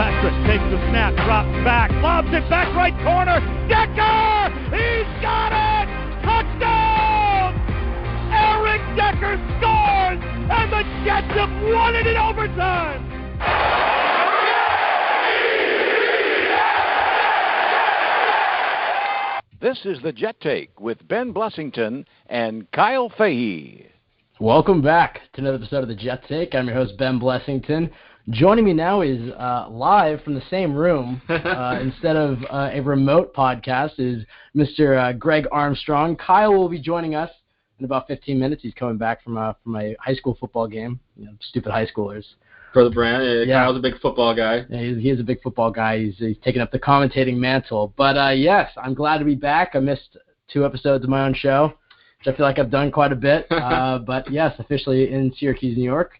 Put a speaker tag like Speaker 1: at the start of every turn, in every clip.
Speaker 1: Fitzpatrick takes the snap, drops back, lobs it back right corner. Decker! He's got it! Touchdown! Eric Decker scores! And the Jets have won it in overtime!
Speaker 2: This is the Jet Take with Ben Blessington and Kyle Fahey.
Speaker 3: Welcome back to another episode of the Jet Take. I'm your host, Ben Blessington. Joining me now is live from the same room instead of a remote podcast is Mr. Greg Armstrong. Kyle will be joining us in about 15 minutes. He's coming back from a high school football game. You know, stupid high schoolers.
Speaker 4: For the brand, yeah. Kyle's a big football guy.
Speaker 3: Yeah, he is a big football guy. He's taking up the commentating mantle. But yes, I'm glad to be back. I missed 2 episodes of my own show, which I feel like I've done quite a bit. But yes, officially in Syracuse, New York,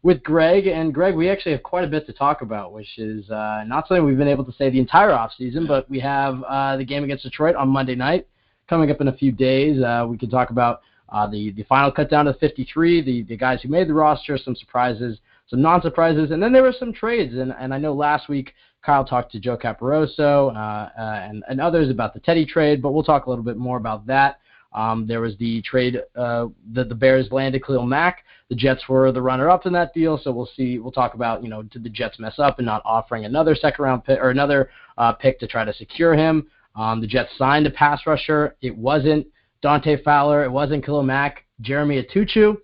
Speaker 3: with Greg. And Greg, we actually have quite a bit to talk about, which is not something we've been able to say the entire offseason, but we have the game against Detroit on Monday night coming up in a few days. We can talk about the final cut down to 53, the guys who made the roster, some surprises, some non-surprises, and then there were some trades. And I know last week Kyle talked to Joe Caporoso and others about the Teddy trade, but we'll talk a little bit more about that. There was the trade that the Bears landed Khalil Mack. The Jets were the runner-up in that deal, so we'll see. We'll talk about, did the Jets mess up in not offering another second-round pick or another pick to try to secure him? The Jets signed a pass rusher. It wasn't Dante Fowler. It wasn't Khalil Mack. Jeremy Atuchu.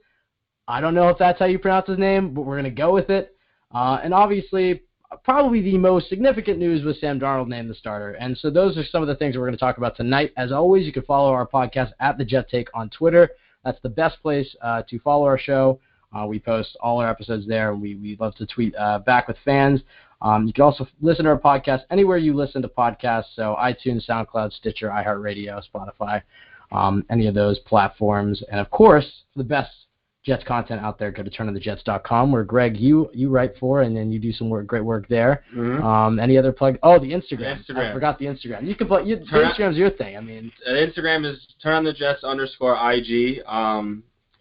Speaker 3: I don't know if that's how you pronounce his name, but we're going to go with it. And obviously, probably the most significant news was Sam Darnold named the starter. And so those are some of the things that we're going to talk about tonight. As always, you can follow our podcast at The Jet Take on Twitter. That's the best place to follow our show. We post all our episodes there. We love to tweet back with fans. You can also listen to our podcast anywhere you listen to podcasts, so iTunes, SoundCloud, Stitcher, iHeartRadio, Spotify, any of those platforms. And, of course, for the best Jets content out there, go to turnonthejets.com, where, Greg, you write for, and then you do some great work there. Mm-hmm. Any other plug? Oh, the Instagram. I forgot the Instagram. You can plug. The Instagram's your thing. I mean,
Speaker 4: Instagram is turnonthejets_IG.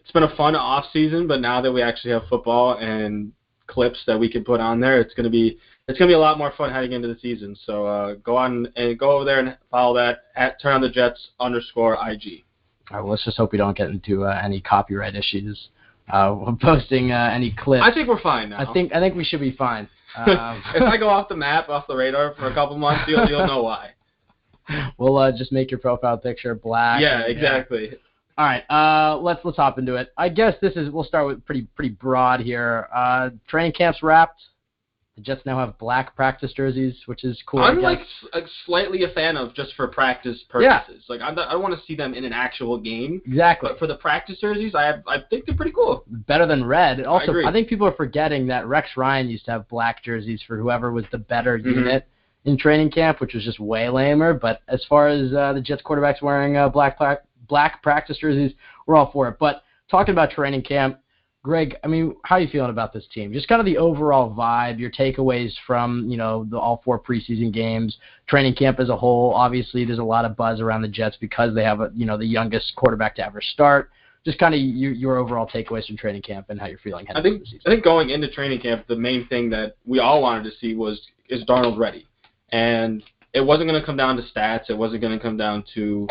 Speaker 4: It's been a fun off season, but now that we actually have football and clips that we can put on there, it's gonna be a lot more fun heading into the season. So go over there and follow that at turnonthejets_IG.
Speaker 3: All right, well, let's just hope we don't get into any copyright issues posting any clips.
Speaker 4: I think we're fine now.
Speaker 3: I think we should be fine.
Speaker 4: If I go off the map, off the radar for a couple months, you'll know why.
Speaker 3: We'll just make your profile picture black.
Speaker 4: Yeah, exactly.
Speaker 3: Yeah. All right, let's hop into it. I guess we'll start with pretty broad here. Training camp's wrapped. The Jets now have black practice jerseys, which is cool.
Speaker 4: I'm slightly a fan of just for practice purposes. Yeah. I don't want to see them in an actual game.
Speaker 3: Exactly.
Speaker 4: But for the practice jerseys, I think they're pretty cool.
Speaker 3: Better than red. Also,
Speaker 4: I agree.
Speaker 3: I think people are forgetting that Rex Ryan used to have black jerseys for whoever was the better unit in training camp, which was just way lamer. But as far as the Jets quarterbacks wearing black practice jerseys, we're all for it. But talking about training camp, Greg, I mean, how are you feeling about this team? Just kind of the overall vibe, your takeaways from, all 4 preseason games, training camp as a whole. Obviously, there's a lot of buzz around the Jets because they have, the youngest quarterback to ever start. Just kind of your overall takeaways from training camp and how you're feeling heading into the season.
Speaker 4: I think going into training camp, the main thing that we all wanted to see is Darnold ready? And it wasn't going to come down to stats. It wasn't going to come down to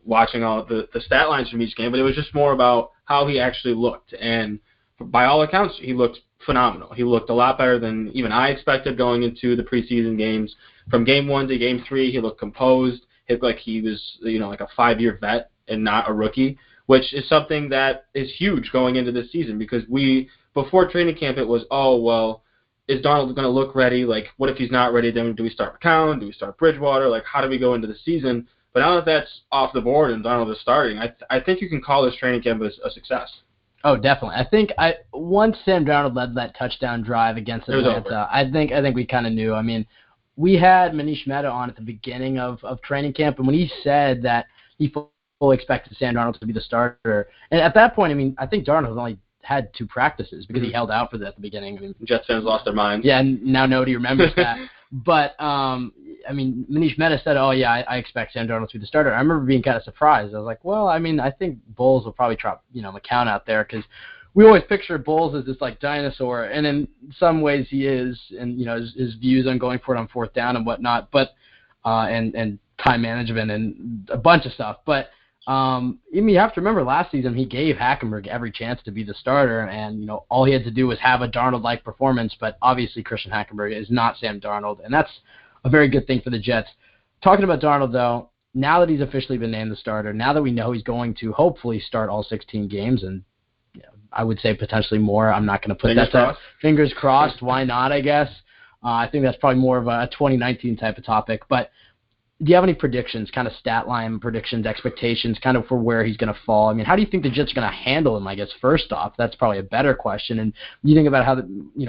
Speaker 4: watching all the stat lines from each game, but it was just more about how he actually looked. And by all accounts, he looked phenomenal. He looked a lot better than even I expected going into the preseason games. From game 1 to game 3, he looked composed. He looked like he was, like a 5-year vet and not a rookie, which is something that is huge going into this season because before training camp, it was, is Darnold going to look ready? Like, what if he's not ready? Then do we start McCown? Do we start Bridgewater? Like, how do we go into the season? But now that that's off the board and Darnold is starting, I think you can call this training camp a success.
Speaker 3: Oh, definitely. I think once Sam Darnold led that touchdown drive against Atlanta, I think we kind of knew. I mean, we had Manish Mehta on at the beginning of training camp, and when he said that he fully expected Sam Darnold to be the starter, and at that point, I mean, I think Darnold only had 2 practices because he held out for that at the beginning. I mean,
Speaker 4: Jets fans lost their minds.
Speaker 3: Yeah, and now nobody remembers that. But, I mean, Manish Mehta said, I expect Sam Darnold to be the starter. I remember being kind of surprised. I was like, well, I mean, I think Bowles will probably drop, McCown out there because we always picture Bowles as this like dinosaur, and in some ways he is, and his views on going for it on fourth down and whatnot, but and time management and a bunch of stuff. But you have to remember last season he gave Hackenberg every chance to be the starter, and all he had to do was have a Darnold-like performance. But obviously Christian Hackenberg is not Sam Darnold, and that's a very good thing for the Jets. Talking about Darnold though, now that he's officially been named the starter, now that we know he's going to hopefully start all 16 games, and I would say potentially more. I'm not going to put fingers crossed. Why not? I guess. I think that's probably more of a 2019 type of topic. But do you have any predictions, kind of stat line predictions, expectations, kind of for where he's going to fall? I mean, how do you think the Jets are going to handle him? I guess first off, that's probably a better question. And you think about how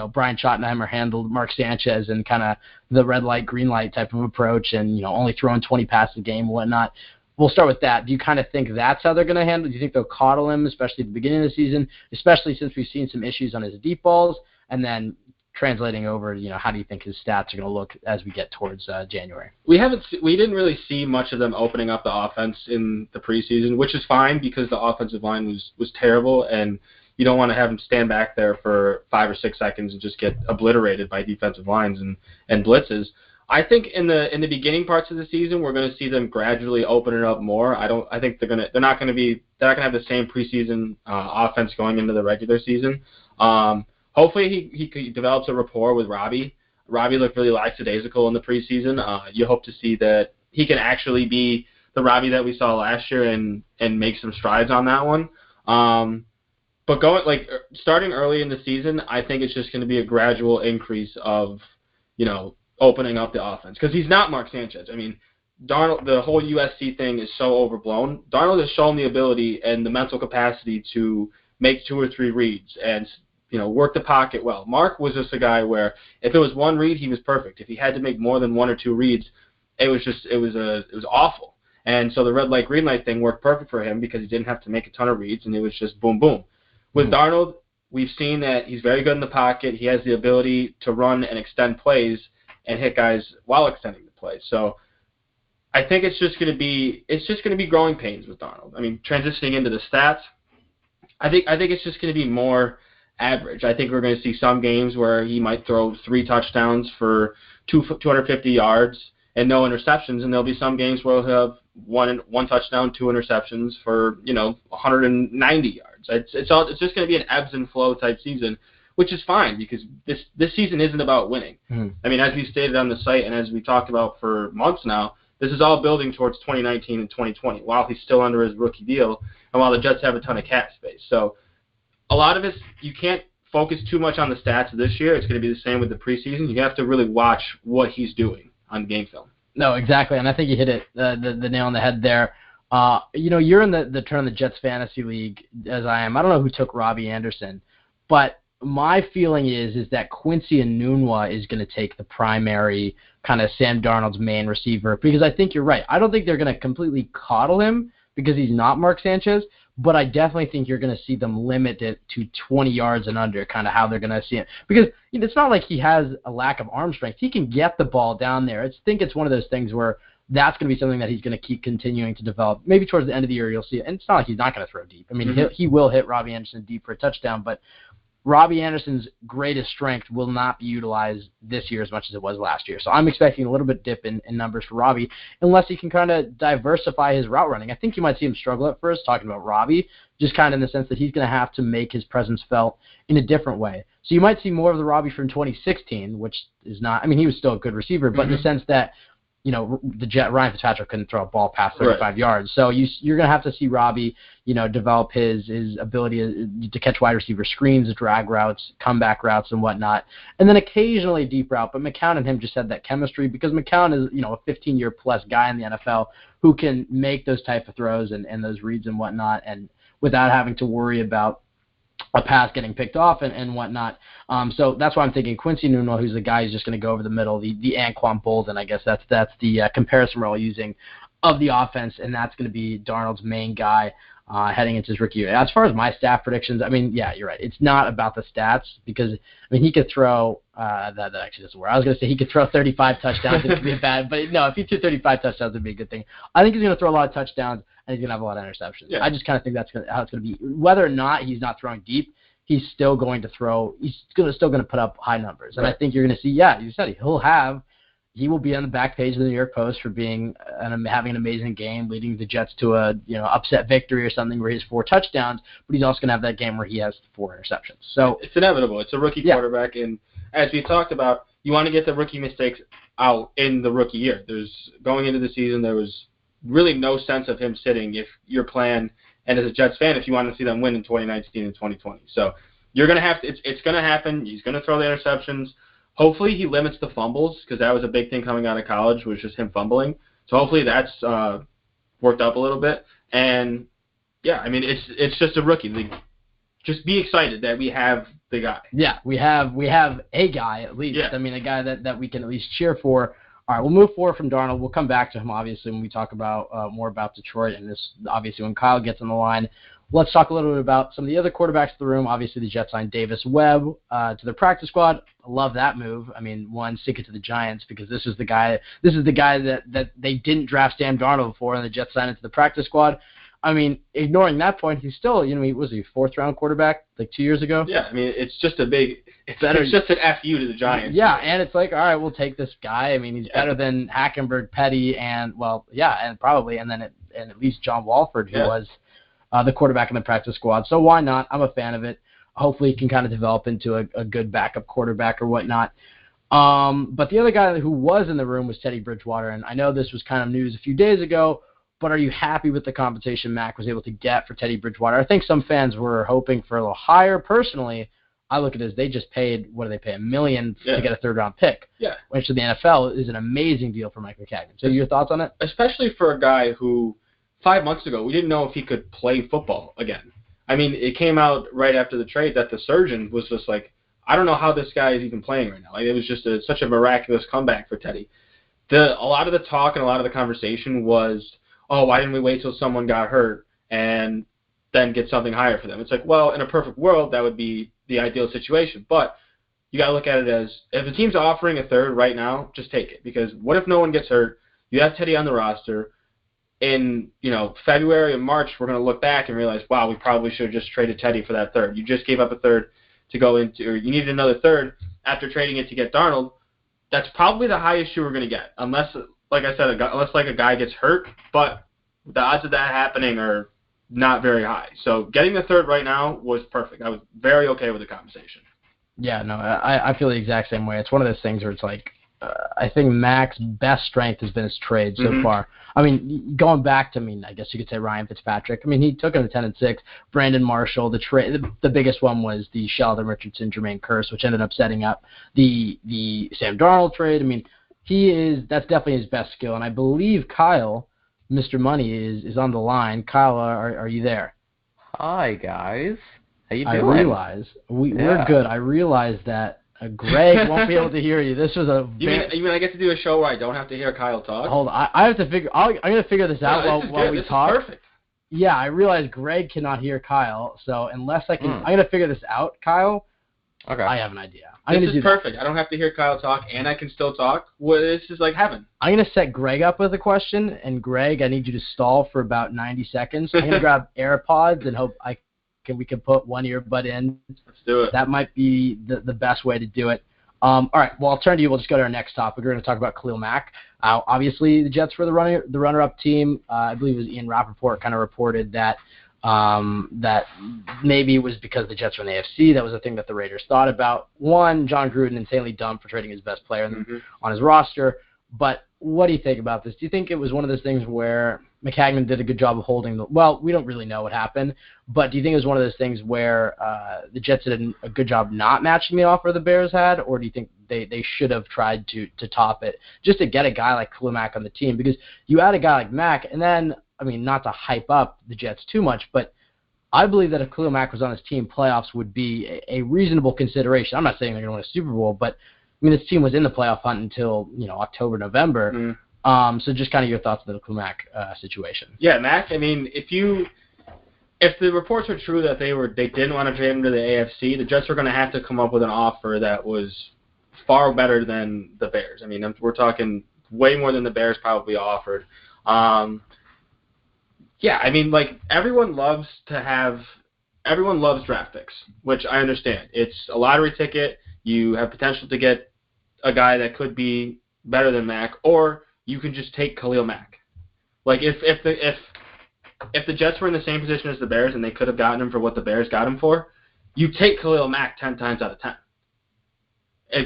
Speaker 3: Brian Schottenheimer handled Mark Sanchez and kind of the red light, green light type of approach, and only throwing 20 passes a game and whatnot. We'll start with that. Do you kind of think that's how they're going to handle it? Do you think they'll coddle him, especially at the beginning of the season, especially since we've seen some issues on his deep balls, and then translating over, how do you think his stats are going to look as we get towards January?
Speaker 4: We didn't really see much of them opening up the offense in the preseason, which is fine because the offensive line was terrible, and you don't want to have them stand back there for 5 or 6 seconds and just get obliterated by defensive lines and blitzes. I think in the beginning parts of the season we're going to see them gradually open it up more. I think they're not going to have the same preseason offense going into the regular season. Hopefully he develops a rapport with Robbie. Robbie looked really lackadaisical in the preseason. You hope to see that he can actually be the Robbie that we saw last year and make some strides on that one. But starting early in the season, I think it's just going to be a gradual increase of opening up the offense, because he's not Mark Sanchez. I mean, Darnold, the whole USC thing is so overblown. Darnold has shown the ability and the mental capacity to make 2 or 3 reads and work the pocket well. Mark was just a guy where if it was one read, he was perfect. If he had to make more than 1 or 2 reads, it was awful. And so the red light, green light thing worked perfect for him because he didn't have to make a ton of reads, and it was just boom, boom. With Darnold, we've seen that he's very good in the pocket. He has the ability to run and extend plays and hit guys while extending the play. So I think it's just going to be growing pains with Darnold. I mean, transitioning into the stats, I think it's just going to be more average. I think we're going to see some games where he might throw 3 touchdowns for 250 yards and no interceptions, and there'll be some games where he'll have one touchdown, 2 interceptions for 190 yards. It's just going to be an ebbs and flow type season, which is fine because this season isn't about winning. I mean, as we stated on the site and as we talked about for months now, this is all building towards 2019 and 2020 while he's still under his rookie deal and while the Jets have a ton of cap space. So a lot of it, you can't focus too much on the stats this year. It's going to be the same with the preseason. You have to really watch what he's doing on game film.
Speaker 3: No, exactly, and I think you hit it the nail on the head there. You're in the Turn the Jets Fantasy League, as I am. I don't know who took Robbie Anderson, but my feeling is that Quincy Enunwa is going to take the primary kind of Sam Darnold's main receiver, because I think you're right. I don't think they're going to completely coddle him because he's not Mark Sanchez, but I definitely think you're going to see them limit it to 20 yards and under, kind of how they're going to see it. Because it's not like he has a lack of arm strength. He can get the ball down there. I think it's one of those things where that's going to be something that he's going to keep continuing to develop. Maybe towards the end of the year you'll see it. And it's not like he's not going to throw deep. I mean, he will hit Robbie Anderson deep for a touchdown, but Robbie Anderson's greatest strength will not be utilized this year as much as it was last year. So I'm expecting a little bit dip in numbers for Robbie unless he can kind of diversify his route running. I think you might see him struggle at first, talking about Robbie, just kind of in the sense that he's going to have to make his presence felt in a different way. So you might see more of the Robbie from 2016, which is not – I mean, he was still a good receiver, but in the sense that Ryan Fitzpatrick couldn't throw a ball past 35 yards. So you're going to have to see Robbie, develop his ability to catch wide receiver screens, drag routes, comeback routes, and whatnot. And then occasionally deep route. But McCown and him just had that chemistry because McCown is, a 15-year-plus guy in the NFL who can make those type of throws and those reads and whatnot, and without having to worry about a pass getting picked off and whatnot. So that's why I'm thinking Quincy Enunwa, who's the guy who's just going to go over the middle, the Anquan Bolden, I guess that's the comparison we're all using of the offense, and that's going to be Darnold's main guy heading into his rookie year. As far as my staff predictions, I mean, yeah, you're right. It's not about the stats because, I mean, he could throw that actually doesn't work. I was going to say he could throw 35 touchdowns. It would be bad, but no, if he threw 35 touchdowns, it would be a good thing. I think he's going to throw a lot of touchdowns, and he's going to have a lot of interceptions. Yeah. I just kind of think that's how it's going to be. Whether or not he's not throwing deep, he's still going to throw. Still going to put up high numbers. And I think you're going to see, you said he will be on the back page of the New York Post for having an amazing game, leading the Jets to a upset victory or something where he has 4 touchdowns. But he's also going to have that game where he has 4 interceptions. So
Speaker 4: it's inevitable. It's a rookie quarterback, and as we talked about, you want to get the rookie mistakes out in the rookie year. Going into the season, there was really no sense of him sitting if your plan, and as a Jets fan, if you want to see them win in 2019 and 2020. So you're going to have to. It's going to happen. He's going to throw the interceptions. Hopefully he limits the fumbles, because that was a big thing coming out of college, was just him fumbling. So hopefully that's worked up a little bit. And, it's just a rookie. Just be excited that we have the guy.
Speaker 3: Yeah, we have a guy at least.
Speaker 4: Yeah.
Speaker 3: A guy that we can at least cheer for. All right, we'll move forward from Darnold. We'll come back to him, obviously, when we talk about more about Detroit, and this obviously when Kyle gets on the line. Let's talk a little bit about some of the other quarterbacks in the room. Obviously, the Jets signed Davis Webb to their practice squad. I love that move. Stick it to the Giants, because this is the guy that they didn't draft Sam Darnold for, and the Jets signed him to the practice squad. Ignoring that point, he's still, was he a 4th-round quarterback like 2 years ago?
Speaker 4: Yeah, it's just it's just an FU to the Giants.
Speaker 3: Yeah, and it's like, all right, we'll take this guy. He's better than Hackenberg, Petty, and at least John Walford, who was the quarterback in the practice squad. So why not? I'm a fan of it. Hopefully he can kind of develop into a good backup quarterback or whatnot. But the other guy who was in the room was Teddy Bridgewater, and I know this was kind of news a few days ago, but are you happy with the compensation Mack was able to get for Teddy Bridgewater? I think some fans were hoping for a little higher. Personally, I look at it as they just paid, what do they pay, $1 million to get a 3rd-round pick, which in the NFL is an amazing deal for Mike McCagnon. So your thoughts on it?
Speaker 4: Especially for a guy who 5 months ago, we didn't know if he could play football again. It came out right after the trade that the surgeon was just like, I don't know how this guy is even playing right now. It was just such a miraculous comeback for Teddy. A lot of the talk and a lot of the conversation was, why didn't we wait till someone got hurt and then get something higher for them? It's like, well, in a perfect world, that would be the ideal situation. But you got to look at it as, if the team's offering a 3rd right now, just take it. Because what if no one gets hurt? You have Teddy on the roster. In February and March, we're going to look back and realize, wow, we probably should have just traded Teddy for that 3rd. You just gave up a 3rd to go into, or you needed another 3rd after trading it to get Darnold. That's probably the highest you were going to get, unless, like I said, unless a guy gets hurt. But the odds of that happening are not very high. So getting the 3rd right now was perfect. I was very okay with the compensation.
Speaker 3: Yeah, no, I feel the exact same way. It's one of those things where it's like, I think Mack's best strength has been his trade so far. Going back to, I guess you could say Ryan Fitzpatrick. He took him to 10-6. Brandon Marshall, the biggest one was the Sheldon Richardson, Jermaine Kearse, which ended up setting up the Sam Darnold trade. That's definitely his best skill. And I believe Kyle, Mr. Money, is on the line. Kyle, are you there?
Speaker 5: Hi, guys. How you doing?
Speaker 3: I realize we're good. I realize that Greg won't be able to hear you. This was
Speaker 4: You mean I get to do a show where I don't have to hear Kyle talk?
Speaker 3: Hold on. I have to figure. I'm going to figure this out while we talk.
Speaker 4: This is perfect.
Speaker 3: Yeah, I realize Greg cannot hear Kyle, so unless I can, I'm going to figure this out, Kyle.
Speaker 5: Okay.
Speaker 3: I have an idea.
Speaker 4: This is perfect. I don't have to hear Kyle talk, and I can still talk. This is like heaven.
Speaker 3: I'm going to set Greg up with a question, and Greg, I need you to stall for about 90 seconds. I'm going to grab AirPods and hope we can put one earbud in.
Speaker 4: Let's do it.
Speaker 3: That might be the best way to do it. All right, well, I'll turn to you. We'll just go to our next topic. We're going to talk about Khalil Mack. Obviously, the Jets were the runner-up team. I believe it was Ian Rappaport kind of reported that maybe it was because the Jets were in the AFC. That was the thing that the Raiders thought about. One, John Gruden insanely dumb for trading his best player on his roster. But what do you think about this? Do you think it was one of those things where McCagnon did a good job of holding we don't really know what happened, but do you think it was one of those things where the Jets did a good job not matching the offer the Bears had, or do you think they should have tried to top it just to get a guy like Khalil Mack on the team? Because you add a guy like Mack, and then, not to hype up the Jets too much, but I believe that if Khalil Mack was on his team, playoffs would be a reasonable consideration. I'm not saying they're going to win a Super Bowl, but this team was in the playoff hunt until October, November. So just kind of your thoughts on the Khalil Mack situation.
Speaker 4: Yeah, Mack. If the reports were true that they didn't want to trade him to the AFC, the Jets were going to have to come up with an offer that was far better than the Bears. We're talking way more than the Bears probably offered. Everyone loves to have everyone loves draft picks, which I understand. It's a lottery ticket. You have potential to get a guy that could be better than Mack, or you could just take Khalil Mack. Like if the Jets were in the same position as the Bears and they could have gotten him for what the Bears got him for, you take Khalil Mack 10 times out of 10.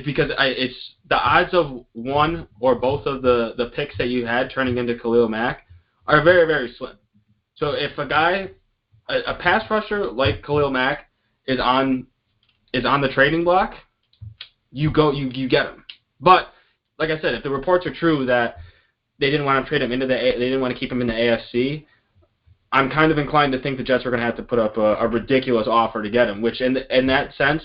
Speaker 4: Because it's the odds of one or both of the picks that you had turning into Khalil Mack are very, very slim. So if a pass rusher like Khalil Mack is on the trading block, you get him. But like I said, if the reports are true that they didn't want to trade him they didn't want to keep him in the AFC, I'm kind of inclined to think the Jets are going to have to put up a ridiculous offer to get him. Which in that sense,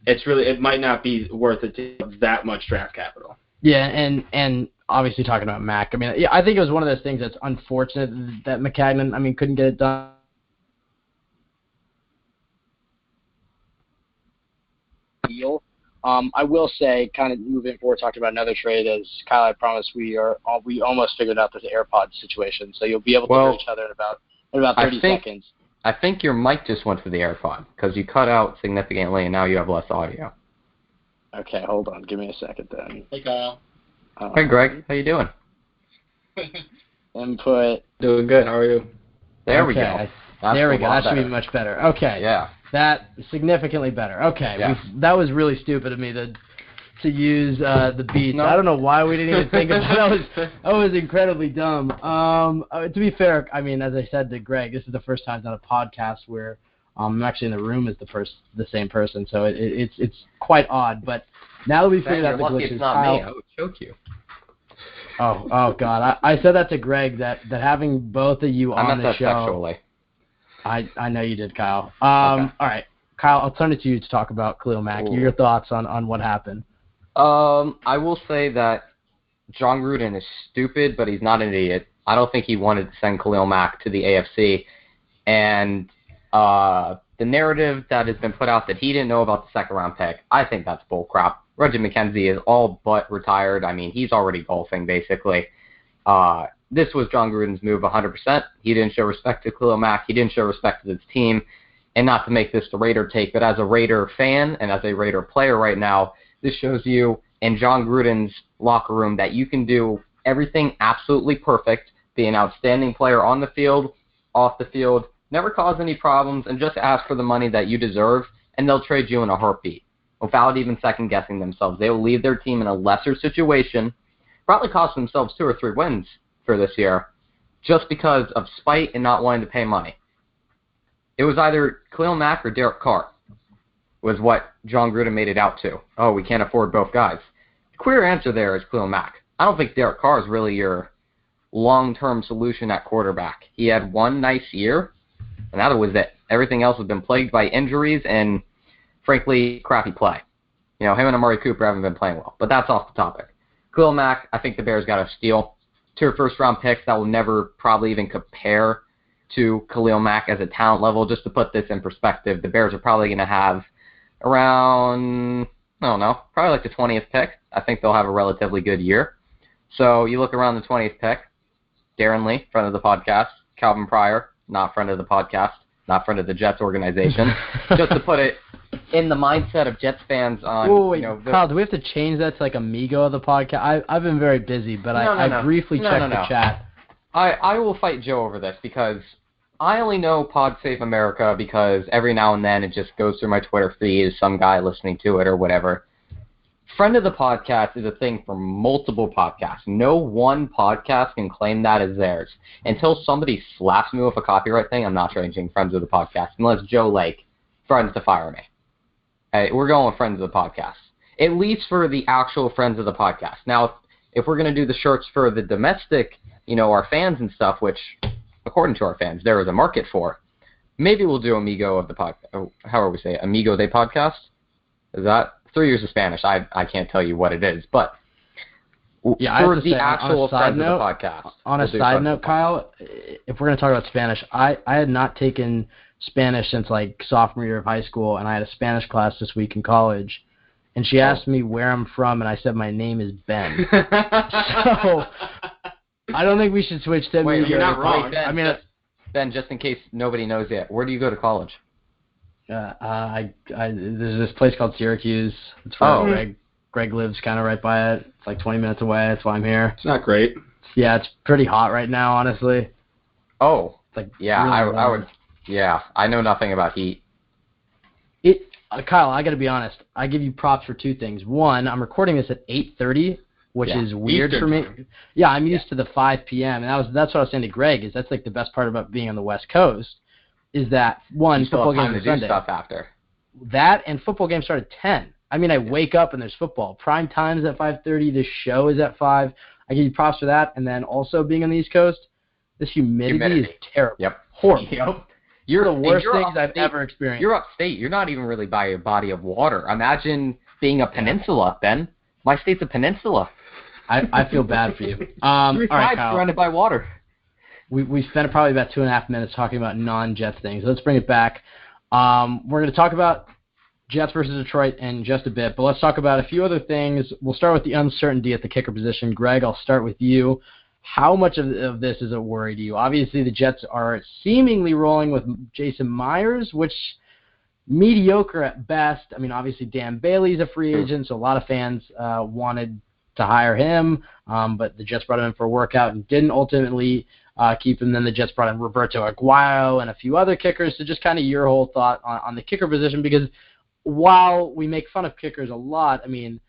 Speaker 4: it might not be worth it that much draft capital.
Speaker 3: Yeah, and obviously talking about Mack, I mean, yeah, I think it was one of those things that's unfortunate that Maccagnan, couldn't get it done. Deal. I will say, kind of moving forward, talking about another trade, as Kyle, I promise we almost figured out this AirPods situation, so you'll be able to hear each other in about 30 seconds.
Speaker 5: I think your mic just went to the AirPod because you cut out significantly, and now you have less audio.
Speaker 3: Okay, hold on. Give me a second then.
Speaker 4: Hey, Kyle.
Speaker 5: Hey, Greg. How you doing?
Speaker 3: Input.
Speaker 4: Doing good. How are you?
Speaker 5: There we go.
Speaker 3: There we go. That should be much better. Okay.
Speaker 5: Yeah.
Speaker 3: That significantly better. Okay.
Speaker 5: Yeah.
Speaker 3: That was really stupid of me to use the beats. No. I don't know why we didn't even think of that. That was incredibly dumb. To be fair, I mean, as I said to Greg, this is the first time on a podcast where I'm actually in the room as the same person, so it's quite odd. But now that we figured out the glitches,
Speaker 5: it's not me. I would choke you.
Speaker 3: Oh God! I said that to Greg that having both of you on the show.
Speaker 5: Sexually.
Speaker 3: I know you did, Kyle.
Speaker 5: Okay.
Speaker 3: All right, Kyle, I'll turn it to you to talk about Khalil Mack. Your thoughts on what happened.
Speaker 5: I will say that John Gruden is stupid, but he's not an idiot. I don't think he wanted to send Khalil Mack to the AFC, and the narrative that has been put out that he didn't know about the second-round pick, I think that's bullcrap. Reggie McKenzie is all but retired. I mean, he's already golfing, basically. This was John Gruden's move 100%. He didn't show respect to Khalil Mack. He didn't show respect to his team. And not to make this the Raider take, but as a Raider fan and as a Raider player right now, this shows you in John Gruden's locker room that you can do everything absolutely perfect, be an outstanding player on the field, off the field, never cause any problems, and just ask for the money that you deserve, and they'll trade you in a heartbeat without even second-guessing themselves. They will leave their team in a lesser situation, probably cost themselves 2 or 3 wins for this year, just because of spite and not wanting to pay money. It was either Khalil Mack or Derek Carr was what John Gruden made it out to. Oh, we can't afford both guys. The clear answer there is Khalil Mack. I don't think Derek Carr is really your long-term solution at quarterback. He had one nice year, and that was it. Everything else has been plagued by injuries and, frankly, crappy play. You know, him and Amari Cooper haven't been playing well, but that's off the topic. Khalil Mack, I think the Bears got a steal. 2 first-round picks that will never probably even compare to Khalil Mack as a talent level. Just to put this in perspective, the Bears are probably going to have around, I don't know, probably like the 20th pick. I think they'll have a relatively good year. So you look around the 20th pick, Darren Lee, friend of the podcast, Calvin Pryor, not friend of the podcast, not friend of the Jets organization. Just to put it in the mindset of Jets fans on...
Speaker 3: Whoa, wait, Kyle, do we have to change that to like amigo of the podcast? I've been very busy, but I briefly checked the chat.
Speaker 5: I will fight Joe over this because I only know Pod Save America because every now and then it just goes through my Twitter feed, some guy listening to it or whatever. Friend of the podcast is a thing for multiple podcasts. No one podcast can claim that as theirs. Until somebody slaps me with a copyright thing, I'm not changing Friends of the Podcast unless Joe Lake threatens to fire me. We're going with Friends of the Podcast, at least for the actual Friends of the Podcast. Now, if we're going to do the shirts for the domestic, you know, our fans and stuff, which, according to our fans, there is a market for, maybe we'll do Amigo of the podcast. However we say it, Amigo de Podcast? Is that 3 years of Spanish? I can't tell you what it is, but
Speaker 3: yeah,
Speaker 5: for the actual Friends of the Podcast.
Speaker 3: On a side note, Kyle, if we're going to talk about Spanish, I had not taken Spanish since like sophomore year of high school, and I had a Spanish class this week in college, and she asked me where I'm from, and I said my name is Ben. So I don't think we should switch to
Speaker 5: Wait,
Speaker 3: Amigo.
Speaker 5: you're not wrong.
Speaker 3: Ben,
Speaker 5: Ben, just in case nobody knows yet, where do you go to college?
Speaker 3: There's this place called Syracuse. It's where Greg lives kind of right by it. It's like 20 minutes away. That's why I'm here.
Speaker 4: It's not great.
Speaker 3: Yeah, it's pretty hot right now, honestly.
Speaker 5: Oh,
Speaker 3: It's like
Speaker 5: yeah,
Speaker 3: really
Speaker 5: I
Speaker 3: warm.
Speaker 5: would. Yeah, I know nothing about heat.
Speaker 3: Kyle, I got to be honest. I give you props for two things. One, I'm recording this at 8:30, which is weird
Speaker 4: Eastern
Speaker 3: for me.
Speaker 4: time.
Speaker 3: Yeah, I'm used to the 5 p.m. and that's what I was saying to Greg. Is that's like the best part about being on the West Coast, is that one,
Speaker 5: You still
Speaker 3: football
Speaker 5: have time
Speaker 3: games
Speaker 5: to
Speaker 3: are
Speaker 5: do
Speaker 3: Sunday.
Speaker 5: stuff after.
Speaker 3: That and football games start at 10. I mean, I wake up and there's football. Prime time is at 5:30. This show is at 5. I give you props for that. And then also being on the East Coast, this humidity. is terrible.
Speaker 5: Yep.
Speaker 3: Horrible.
Speaker 5: Yep.
Speaker 3: You're the worst
Speaker 5: you're
Speaker 3: things I've
Speaker 5: upstate.
Speaker 3: ever experienced.
Speaker 5: You're upstate. You're not even really by a body of water. Imagine being a peninsula, Ben. My state's a peninsula.
Speaker 3: I feel bad for you.
Speaker 5: 3
Speaker 3: All right,
Speaker 5: tribes
Speaker 3: Kyle.
Speaker 5: surrounded by water.
Speaker 3: We spent probably about 2.5 minutes talking about non-Jets things. Let's bring it back. We're going to talk about Jets versus Detroit in just a bit, but let's talk about a few other things. We'll start with the uncertainty at the kicker position. Greg, I'll start with you. How much of this is a worry to you? Obviously, the Jets are seemingly rolling with Jason Myers, which mediocre at best. I mean, obviously, Dan Bailey's a free agent, so a lot of fans wanted to hire him, but the Jets brought him in for a workout and didn't ultimately keep him. Then the Jets brought in Roberto Aguayo and a few other kickers. So just kind of your whole thought on the kicker position, because while we make fun of kickers a lot, I mean,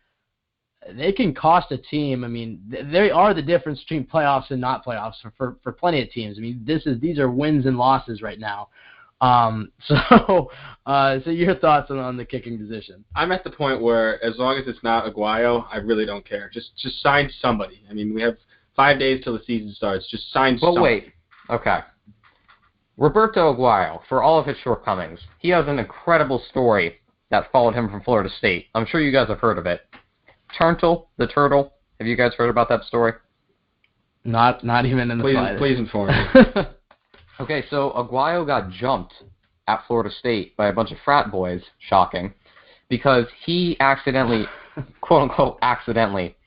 Speaker 3: they can cost a team. I mean, they are the difference between playoffs and not playoffs for plenty of teams. I mean, these are wins and losses right now. So your thoughts on the kicking position?
Speaker 4: I'm at the point where as long as it's not Aguayo, I really don't care. Just sign somebody. I mean, we have 5 days till the season starts. Just sign somebody.
Speaker 5: But wait. Okay. Roberto Aguayo, for all of his shortcomings, he has an incredible story that followed him from Florida State. I'm sure you guys have heard of it. Turtle, the turtle. Have you guys heard about that story?
Speaker 3: Not even in the slightest.
Speaker 4: Please inform me.
Speaker 5: Okay, so Aguayo got jumped at Florida State by a bunch of frat boys, shocking, because he accidentally, quote-unquote accidentally,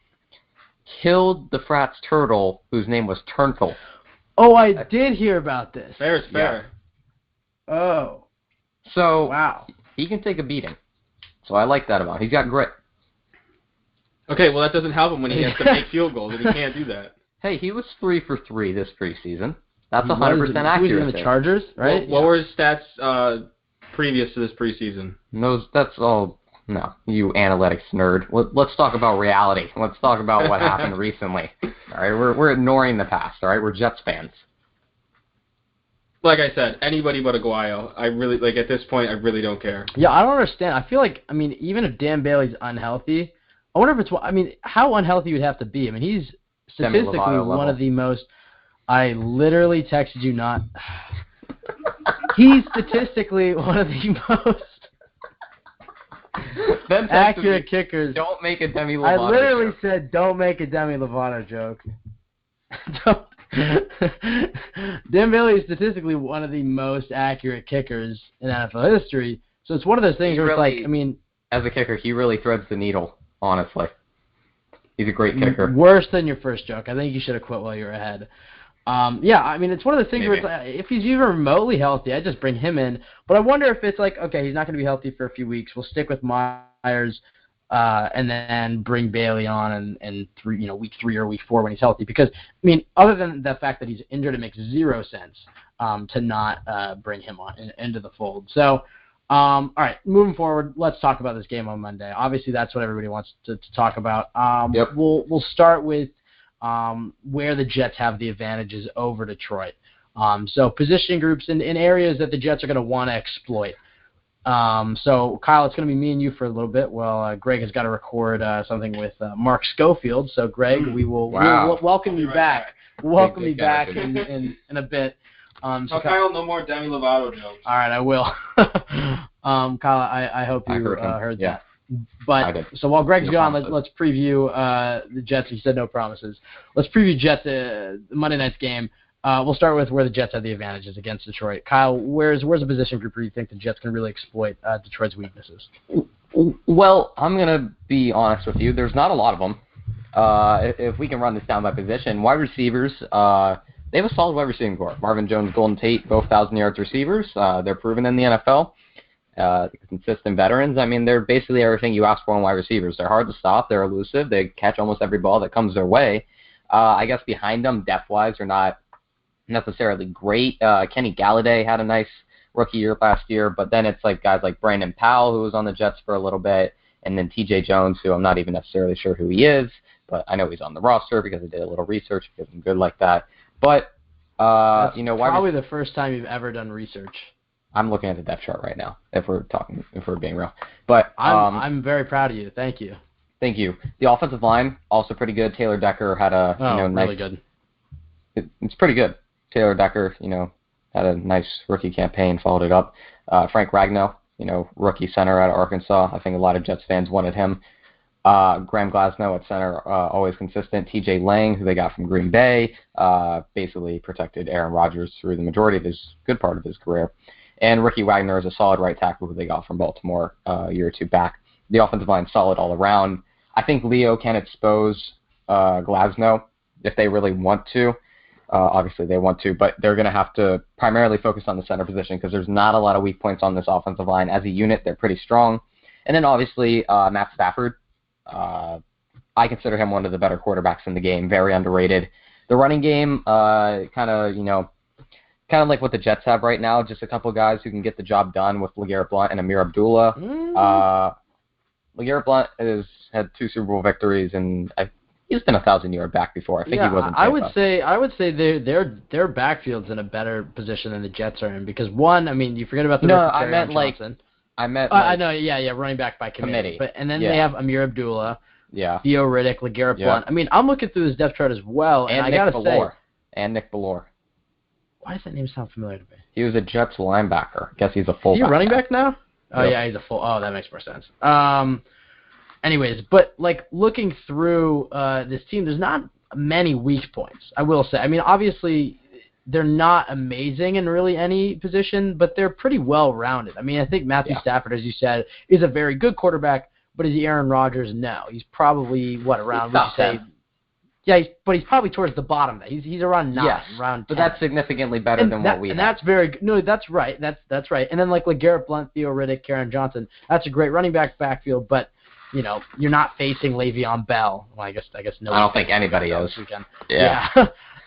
Speaker 5: killed the frat's turtle, whose name was Turntle.
Speaker 3: Oh, I did hear about this.
Speaker 4: Fair is fair.
Speaker 3: Oh.
Speaker 5: So
Speaker 3: Wow.
Speaker 5: he can take a beating. So I like that about him. He's got grit.
Speaker 4: Okay, well, that doesn't help him when he has to make field goals, and he can't do that.
Speaker 5: Hey, he was 3 for 3 this preseason. That's
Speaker 3: He
Speaker 5: 100%
Speaker 3: was
Speaker 5: accurate.
Speaker 3: in the Chargers, right?
Speaker 4: What were his stats previous to this preseason?
Speaker 5: That's all. No, you analytics nerd. Let's talk about reality. Let's talk about what happened recently. All right, we're ignoring the past. All right, we're Jets fans.
Speaker 4: Like I said, anybody but Aguayo. I really, like, at this point, I really don't care.
Speaker 3: Yeah, I don't understand. I feel like, I mean, even if Dan Bailey's unhealthy, I wonder if it's, I mean, how unhealthy would have to be? I mean, he's
Speaker 5: Demi
Speaker 3: statistically
Speaker 5: Lovato
Speaker 3: one
Speaker 5: level.
Speaker 3: of the most, I literally texted you not, he's statistically one of the most
Speaker 5: Ben texted
Speaker 3: accurate
Speaker 5: me,
Speaker 3: kickers.
Speaker 5: Don't make a Demi Lovato
Speaker 3: I literally
Speaker 5: joke.
Speaker 3: said, don't make a Demi Lovato joke. Don't. Dan Bailey is statistically one of the most accurate kickers in NFL history. So it's one of those things where it's like, I mean,
Speaker 5: as a kicker, he really threads the needle, honestly. He's a great kicker.
Speaker 3: worse than your first joke. I think you should have quit while you were ahead. Yeah, I mean, it's one of those things where it's like, if he's even remotely healthy, I just bring him in. But I wonder if it's like, okay, he's not going to be healthy for a few weeks. We'll stick with Myers and then bring Bailey on in week 3 or week 4 when he's healthy. Because, I mean, other than the fact that he's injured, it makes zero sense to not bring him on into the fold. So, all right, moving forward, let's talk about this game on Monday. Obviously, that's what everybody wants to talk about.
Speaker 5: Yep.
Speaker 3: We'll start with where the Jets have the advantages over Detroit. So position groups in areas that the Jets are going to want to exploit. So, Kyle, it's going to be me and you for a little bit. Well, Greg has got to record something with Mark Schofield. So, Greg, we'll welcome you back. Welcome you back in a bit.
Speaker 4: So Kyle, no more Demi Lovato jokes.
Speaker 3: All right, I will. Kyle, I hope you heard that. But so while Greg's gone, let's preview the Jets. He said no promises. Let's preview Jets Monday night's game. We'll start with where the Jets have the advantages against Detroit. Kyle, where's a position group where you think the Jets can really exploit Detroit's weaknesses?
Speaker 5: Well, I'm gonna be honest with you. There's not a lot of them. If we can run this down by position, wide receivers. They have a solid wide receiving core. Marvin Jones, Golden Tate, both 1,000 yards receivers. They're proven in the NFL. consistent veterans. I mean, they're basically everything you ask for in wide receivers. They're hard to stop. They're elusive. They catch almost every ball that comes their way. I guess behind them, depth-wise, are not necessarily great. Kenny Galladay had a nice rookie year last year, but then it's like guys like Brandon Powell, who was on the Jets for a little bit, and then T.J. Jones, who I'm not even necessarily sure who he is, but I know he's on the roster because I did a little research because I'm good like that. But,
Speaker 3: That's probably the first time you've ever done research.
Speaker 5: I'm looking at the depth chart right now, if we're being real. But
Speaker 3: I'm very proud of you. Thank you.
Speaker 5: Thank you. The offensive line, also pretty good. Taylor Decker had a
Speaker 3: really good.
Speaker 5: It's pretty good. Taylor Decker, had a nice rookie campaign, followed it up. Frank Ragnow, rookie center out of Arkansas. I think a lot of Jets fans wanted him. Graham Glasnow at center, always consistent. T.J. Lang, who they got from Green Bay, basically protected Aaron Rodgers through the majority of his good part of his career. And Ricky Wagner is a solid right tackle who they got from Baltimore a year or two back. The offensive line is solid all around. I think Leo can expose Glasnow if they really want to. Obviously, they want to, but they're going to have to primarily focus on the center position because there's not a lot of weak points on this offensive line. As a unit, they're pretty strong. And then, obviously, Matt Stafford. I consider him one of the better quarterbacks in the game, very underrated. The running game, kind of like what the Jets have right now, just a couple guys who can get the job done with LeGarrette Blount and Amir Abdullah. LeGarrette Blount has had 2 Super Bowl victories, and he's been a 1,000-yard back before. I think he wasn't.
Speaker 3: I would say their backfield's in a better position than the Jets are in because one, I mean, you forget about the Johnson. I know, running back by committee. But and then they have Amir Abdullah, Theo Riddick, LeGarrette Blount. I mean, I'm looking through his depth chart as well, and I gotta say,
Speaker 5: Nick Bellore.
Speaker 3: Why does that name sound familiar to me?
Speaker 5: He was a Jets linebacker. I guess he's a fullback.
Speaker 3: Is he a running back now? Oh, yeah, he's a full. Oh, that makes more sense. Anyways, but like looking through this team, there's not many weak points, I will say. I mean, obviously, they're not amazing in really any position, but they're pretty well-rounded. I mean, I think Matthew Stafford, as you said, is a very good quarterback, but is he Aaron Rodgers? No. He's probably, around, would you say? Yeah, but he's probably towards the bottom. He's around 9, around 10.
Speaker 5: But that's significantly better than what we have.
Speaker 3: And that's very good. No, that's right. That's right. And then like LeGarrette Blount, Theo Riddick, Karen Johnson, that's a great running back backfield, but you're not facing Le'Veon Bell. Well, I guess no.
Speaker 5: I don't think anybody is.
Speaker 3: Yeah.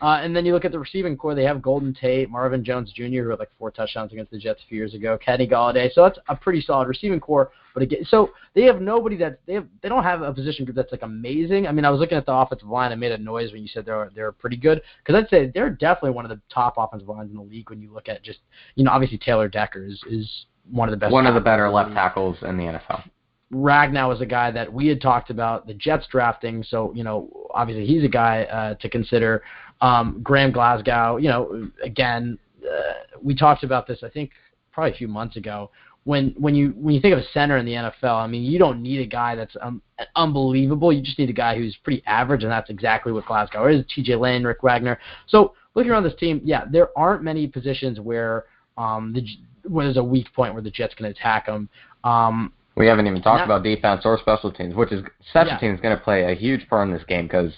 Speaker 3: And then you look at the receiving core. They have Golden Tate, Marvin Jones Jr., who had like 4 touchdowns against the Jets a few years ago, Kenny Galladay. So that's a pretty solid receiving core. But again, so they have nobody they don't have a position group that's like amazing. I mean, I was looking at the offensive line. I made a noise when you said they're pretty good because I'd say they're definitely one of the top offensive lines in the league when you look at just obviously Taylor Decker is one of the best.
Speaker 5: One of the better left tackles in the NFL.
Speaker 3: Ragnow is a guy that we had talked about the Jets drafting, so obviously he's a guy to consider. Graham Glasgow, again, we talked about this I think probably a few months ago. When you think of a center in the NFL, I mean you don't need a guy that's unbelievable. You just need a guy who's pretty average, and that's exactly what Glasgow is. T.J. Lane, Rick Wagner. So looking around this team, there aren't many positions where where there's a weak point where the Jets can attack them.
Speaker 5: We haven't even talked about defense or special teams, which is special teams is going to play a huge part in this game because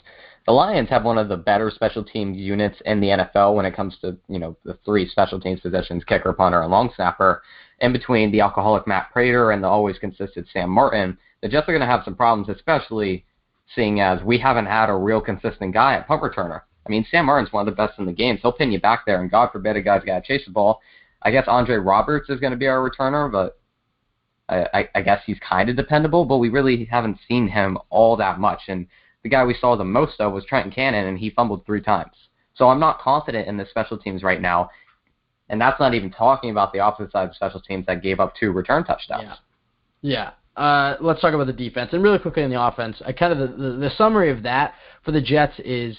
Speaker 5: the Lions have one of the better special teams units in the NFL when it comes to the 3 special teams positions: kicker, punter, and long snapper. In between the alcoholic Matt Prater and the always consistent Sam Martin, the Jets are going to have some problems, especially seeing as we haven't had a real consistent guy at punt returner. I mean, Sam Martin's one of the best in the game. He'll pin you back there, and God forbid a guy's got to chase the ball. I guess Andre Roberts is going to be our returner, but I guess he's kind of dependable, but we really haven't seen him all that much. And the guy we saw the most of was Trenton Cannon, and he fumbled 3 times. So I'm not confident in the special teams right now, and that's not even talking about the opposite side of special teams that gave up 2 return touchdowns.
Speaker 3: Yeah. Let's talk about the defense. And really quickly on the offense, the summary of that for the Jets is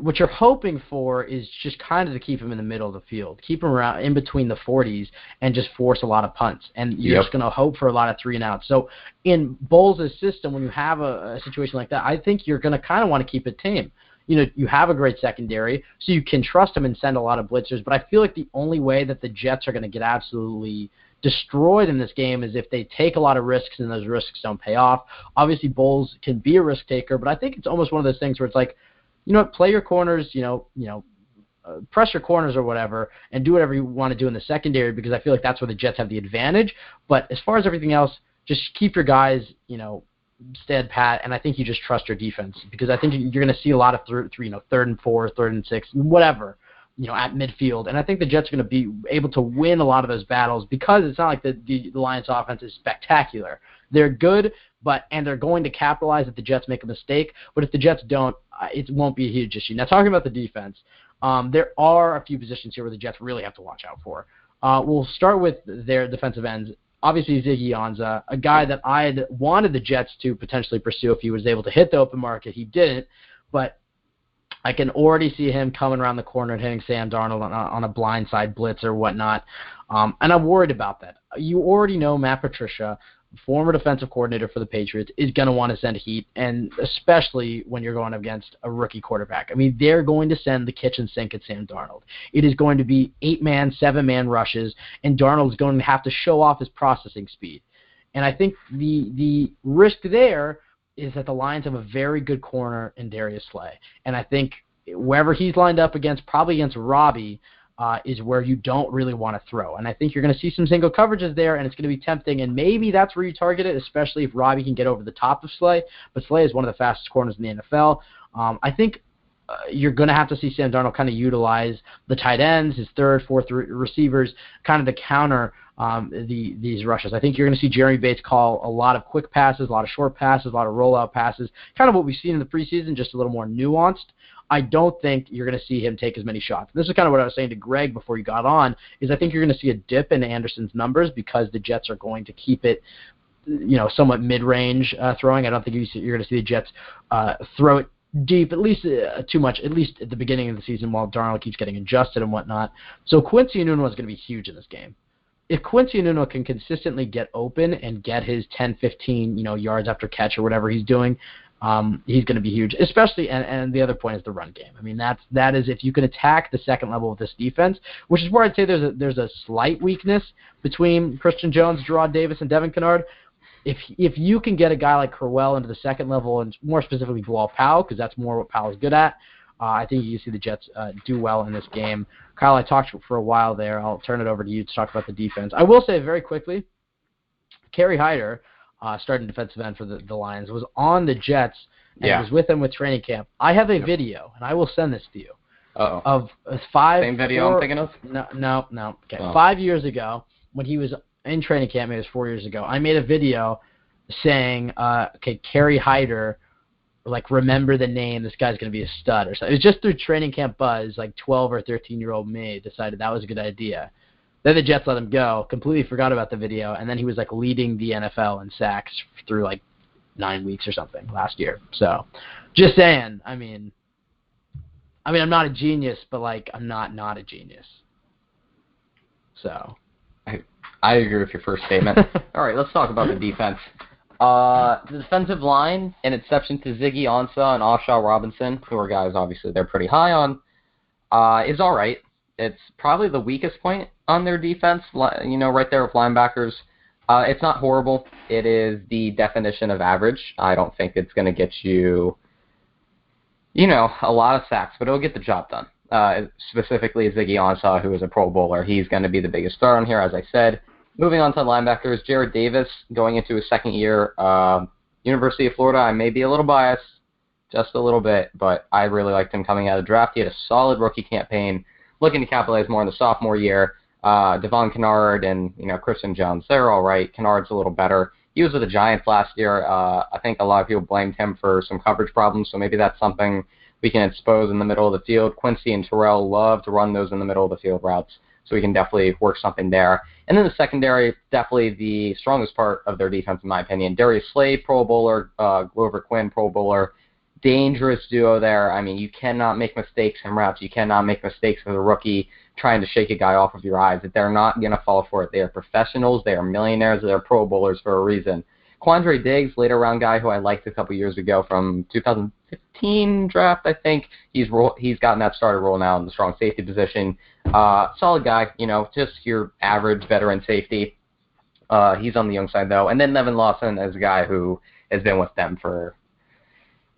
Speaker 3: what you're hoping for is just kind of to keep him in the middle of the field, keep him around in between the 40s, and just force a lot of punts. And you're just going to hope for a lot of 3 and outs. So in Bowles' system, when you have a situation like that, I think you're going to kind of want to keep it tame. You have a great secondary, so you can trust him and send a lot of blitzers. But I feel like the only way that the Jets are going to get absolutely destroyed in this game is if they take a lot of risks and those risks don't pay off. Obviously, Bowles can be a risk taker, but I think it's almost one of those things where it's like, play your corners, pressure corners or whatever and do whatever you want to do in the secondary because I feel like that's where the Jets have the advantage. But as far as everything else, just keep your guys, stead pat, and I think you just trust your defense because I think you're going to see a lot of third and 4, third and 6, whatever, at midfield. And I think the Jets are going to be able to win a lot of those battles because it's not like the Lions offense is spectacular. They're good, and they're going to capitalize if the Jets make a mistake. But if the Jets don't, it won't be a huge issue. Now, talking about the defense, there are a few positions here where the Jets really have to watch out for. We'll start with their defensive ends. Obviously, Ziggy Ansah, a guy that I had wanted the Jets to potentially pursue if he was able to hit the open market. He didn't, but I can already see him coming around the corner and hitting Sam Darnold on a blindside blitz or whatnot, and I'm worried about that. You already know Matt Patricia, former defensive coordinator for the Patriots, is going to want to send heat, and especially when you're going against a rookie quarterback. I mean, they're going to send the kitchen sink at Sam Darnold. It is going to be 8-man, 7-man rushes, and Darnold's going to have to show off his processing speed. And I think the risk there is that the Lions have a very good corner in Darius Slay. And I think wherever he's lined up against, probably against Robbie, is where you don't really want to throw. And I think you're going to see some single coverages there, and it's going to be tempting, and maybe that's where you target it, especially if Robbie can get over the top of Slay. But Slay is one of the fastest corners in the NFL. I think you're going to have to see Sam Darnold kind of utilize the tight ends, his third, fourth receivers, kind of to counter these rushes. I think you're going to see Jeremy Bates call a lot of quick passes, a lot of short passes, a lot of rollout passes, kind of what we've seen in the preseason, just a little more nuanced. I don't think you're going to see him take as many shots. This is kind of what I was saying to Greg before you got on, is I think you're going to see a dip in Anderson's numbers because the Jets are going to keep it, somewhat mid-range throwing. I don't think you're going to see the Jets throw it deep, at least too much, at least at the beginning of the season while Darnold keeps getting adjusted and whatnot. So Quincy Enunwa is going to be huge in this game. If Quincy Enunwa can consistently get open and get his 10, 15, yards after catch or whatever he's doing, he's going to be huge, especially, and the other point is the run game. I mean, that is if you can attack the second level of this defense, which is where I'd say there's a slight weakness between Christian Jones, Gerard Davis, and Devin Kennard. If you can get a guy like Crowell into the second level, and more specifically Bilal Powell, because that's more what Powell is good at, I think you can see the Jets do well in this game. Kyle, I talked for a while there. I'll turn it over to you to talk about the defense. I will say very quickly, Kerry Hyder, starting defensive end for the Lions, was on the Jets and was with them with training camp. I have a video, and I will send this to you, of 5... Same video I'm thinking of? No. Okay. 5 years ago, when he was in training camp, maybe it was 4 years ago, I made a video saying, Kerry Hyder, remember the name, this guy's going to be a stud or something. It was just through training camp buzz, 12 or 13-year-old me decided that was a good idea. Then the Jets let him go, completely forgot about the video, and then he was leading the NFL in sacks through 9 weeks or something last year. So, just saying, I mean I'm not a genius, but I'm not a genius. So,
Speaker 5: I agree with your first statement. All right, let's talk about the defense. The defensive line, an exception to Ziggy Ansah and Ashaw Robinson, who are guys obviously they're pretty high on, is all right. It's probably the weakest point on their defense, right there with linebackers. It's not horrible. It is the definition of average. I don't think it's going to get you, a lot of sacks, but it'll get the job done. Specifically Ziggy Ansah, who is a Pro Bowler. He's going to be the biggest star on here, as I said. Moving on to linebackers, Jared Davis, going into his second year, University of Florida. I may be a little biased, just a little bit, but I really liked him coming out of the draft. He had a solid rookie campaign, looking to capitalize more in the sophomore year. Devon Kennard and Christian Jones, they're all right. Kennard's a little better. He was with the Giants last year. I think a lot of people blamed him for some coverage problems, so maybe that's something we can expose in the middle of the field. Quincy and Terrell love to run those in the middle of the field routes, so we can definitely work something there. And then the secondary, definitely the strongest part of their defense, in my opinion. Darius Slay, Pro Bowler. Glover Quinn, Pro Bowler. Dangerous duo there. I mean, you cannot make mistakes in routes. You cannot make mistakes as a rookie trying to shake a guy off of your eyes. They're not going to fall for it. They are professionals. They are millionaires. They're Pro Bowlers for a reason. Quandre Diggs, later round guy who I liked a couple years ago from 2015 draft, I think. He's gotten that starter role now in the strong safety position. Solid guy, just your average veteran safety. He's on the young side, though. And then Nevin Lawson is a guy who has been with them for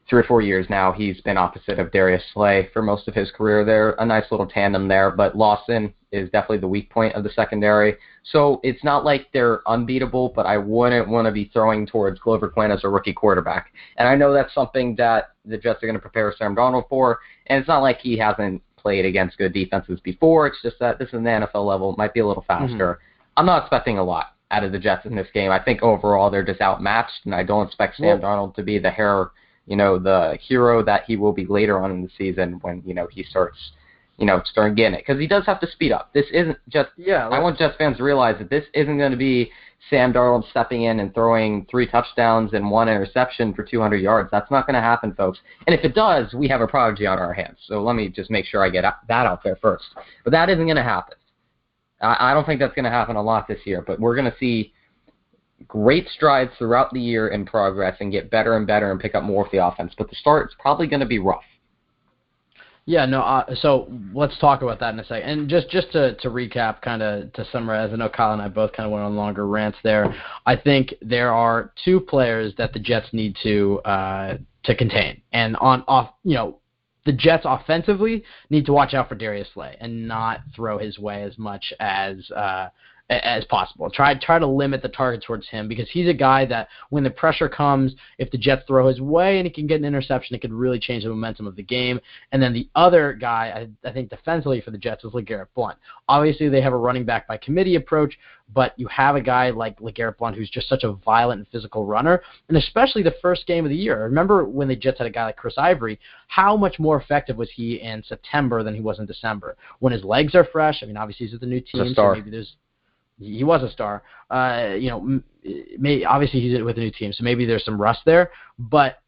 Speaker 5: 3 or 4 years now, he's been opposite of Darius Slay for most of his career. They're a nice little tandem there, but Lawson is definitely the weak point of the secondary. So it's not like they're unbeatable, but I wouldn't want to be throwing towards Glover Quinn as a rookie quarterback. And I know that's something that the Jets are going to prepare Sam Darnold for, and it's not like he hasn't played against good defenses before. It's just that this is an NFL level. It might be a little faster. Mm-hmm. I'm not expecting a lot out of the Jets in this game. I think overall they're just outmatched, and I don't expect Sam Darnold to be the hero that he will be later on in the season when, he starts getting it. Because he does have to speed up. This isn't just I want Jets fans to realize that this isn't going to be Sam Darnold stepping in and throwing 3 touchdowns and 1 interception for 200 yards. That's not going to happen, folks. And if it does, we have a prodigy on our hands. So let me just make sure I get that out there first. But that isn't going to happen. I don't think that's going to happen a lot this year, but we're going to see great strides throughout the year in progress and get better and better and pick up more of the offense. But the start is probably going to be rough.
Speaker 3: Yeah, no. So let's talk about that in a second. And just to recap, kind of to summarize, I know Kyle and I both kind of went on longer rants there. I think there are 2 players that the Jets need to contain, and the Jets offensively need to watch out for Darius Slay and not throw his way as much as possible. Try to limit the target towards him, because he's a guy that when the pressure comes, if the Jets throw his way and he can get an interception, it could really change the momentum of the game. And then the other guy, I think defensively for the Jets, is LeGarrette Blount. Obviously, they have a running back by committee approach, but you have a guy like LeGarrette Blount who's just such a violent and physical runner, and especially the first game of the year. Remember when the Jets had a guy like Chris Ivory, how much more effective was he in September than he was in December? When his legs are fresh, I mean, obviously he's with a new team, so maybe he was a star. Obviously he's with a new team, so maybe there's some rust there. But,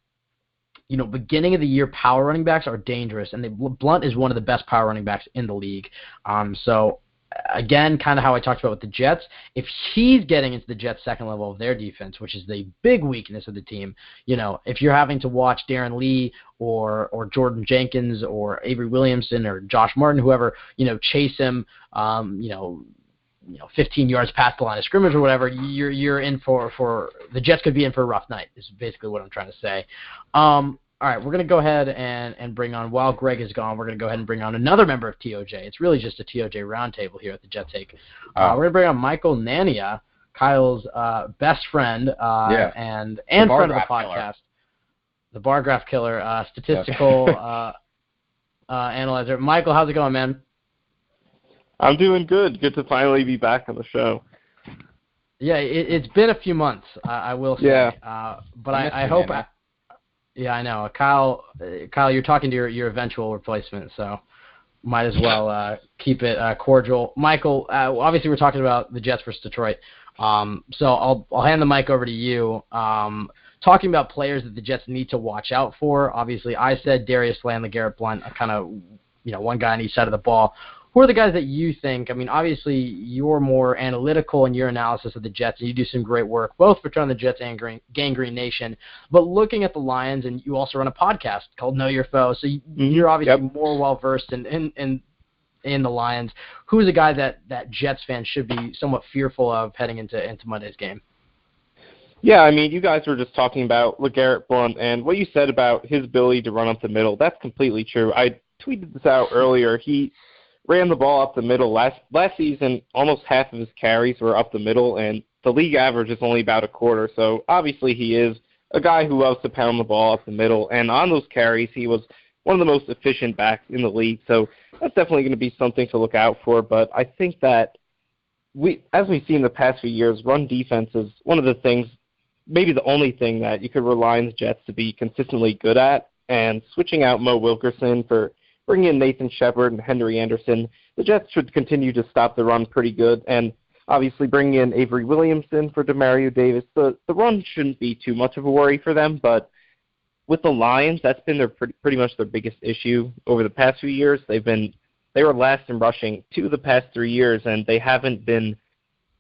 Speaker 3: beginning of the year, power running backs are dangerous, and Blount is one of the best power running backs in the league. So, again, kind of how I talked about with the Jets, if he's getting into the Jets' second level of their defense, which is the big weakness of the team, if you're having to watch Darren Lee or Jordan Jenkins or Avery Williamson or Josh Martin, whoever, chase him, 15 yards past the line of scrimmage or whatever, you're in for the Jets could be in for a rough night, is basically what I'm trying to say. All right, we're going to go ahead and bring on, while Greg is gone, we're going to go ahead and bring on another member of TOJ. It's really just a TOJ roundtable here at the Jet Take. We're going to bring on Michael Nania, Kyle's best friend and friend of the podcast. Killer. The bar graph killer, statistical analyzer. Michael, how's it going, man?
Speaker 6: I'm doing good. Good to finally be back on the show.
Speaker 3: Yeah, it's been a few months, I will say.
Speaker 6: Yeah.
Speaker 3: But I hope. Yeah, I know. Kyle, you're talking to your eventual replacement, so might as well keep it cordial. Michael, obviously we're talking about the Jets versus Detroit, so I'll hand the mic over to you. Talking about players that the Jets need to watch out for. Obviously, I said Darius Slay and LeGarrette Blount, kind of one guy on each side of the ball. Who are the guys that you think? I mean, obviously, you're more analytical in your analysis of the Jets, and you do some great work, both for the Jets and Gang Green Nation. But looking at the Lions, and you also run a podcast called Know Your Foe, so you're obviously more well-versed in the Lions. Who's a guy that Jets fans should be somewhat fearful of heading into Monday's game?
Speaker 6: Yeah, I mean, you guys were just talking about LeGarrette Blount, and what you said about his ability to run up the middle, that's completely true. I tweeted this out earlier. He ran the ball up the middle. Last season, almost half of his carries were up the middle, and the league average is only about a quarter. So obviously he is a guy who loves to pound the ball up the middle, and on those carries he was one of the most efficient backs in the league. So that's definitely going to be something to look out for. But I think that as we've seen the past few years, run defense is one of the things, maybe the only thing that you could rely on the Jets to be consistently good at. And switching out Mo Wilkerson for bringing in Nathan Shepard and Henry Anderson, the Jets should continue to stop the run pretty good. And obviously bringing in Avery Williamson for Demario Davis, the run shouldn't be too much of a worry for them. But with the Lions, that's been their pretty much their biggest issue over the past few years. They were last in rushing 2 of the past 3 years, and they haven't been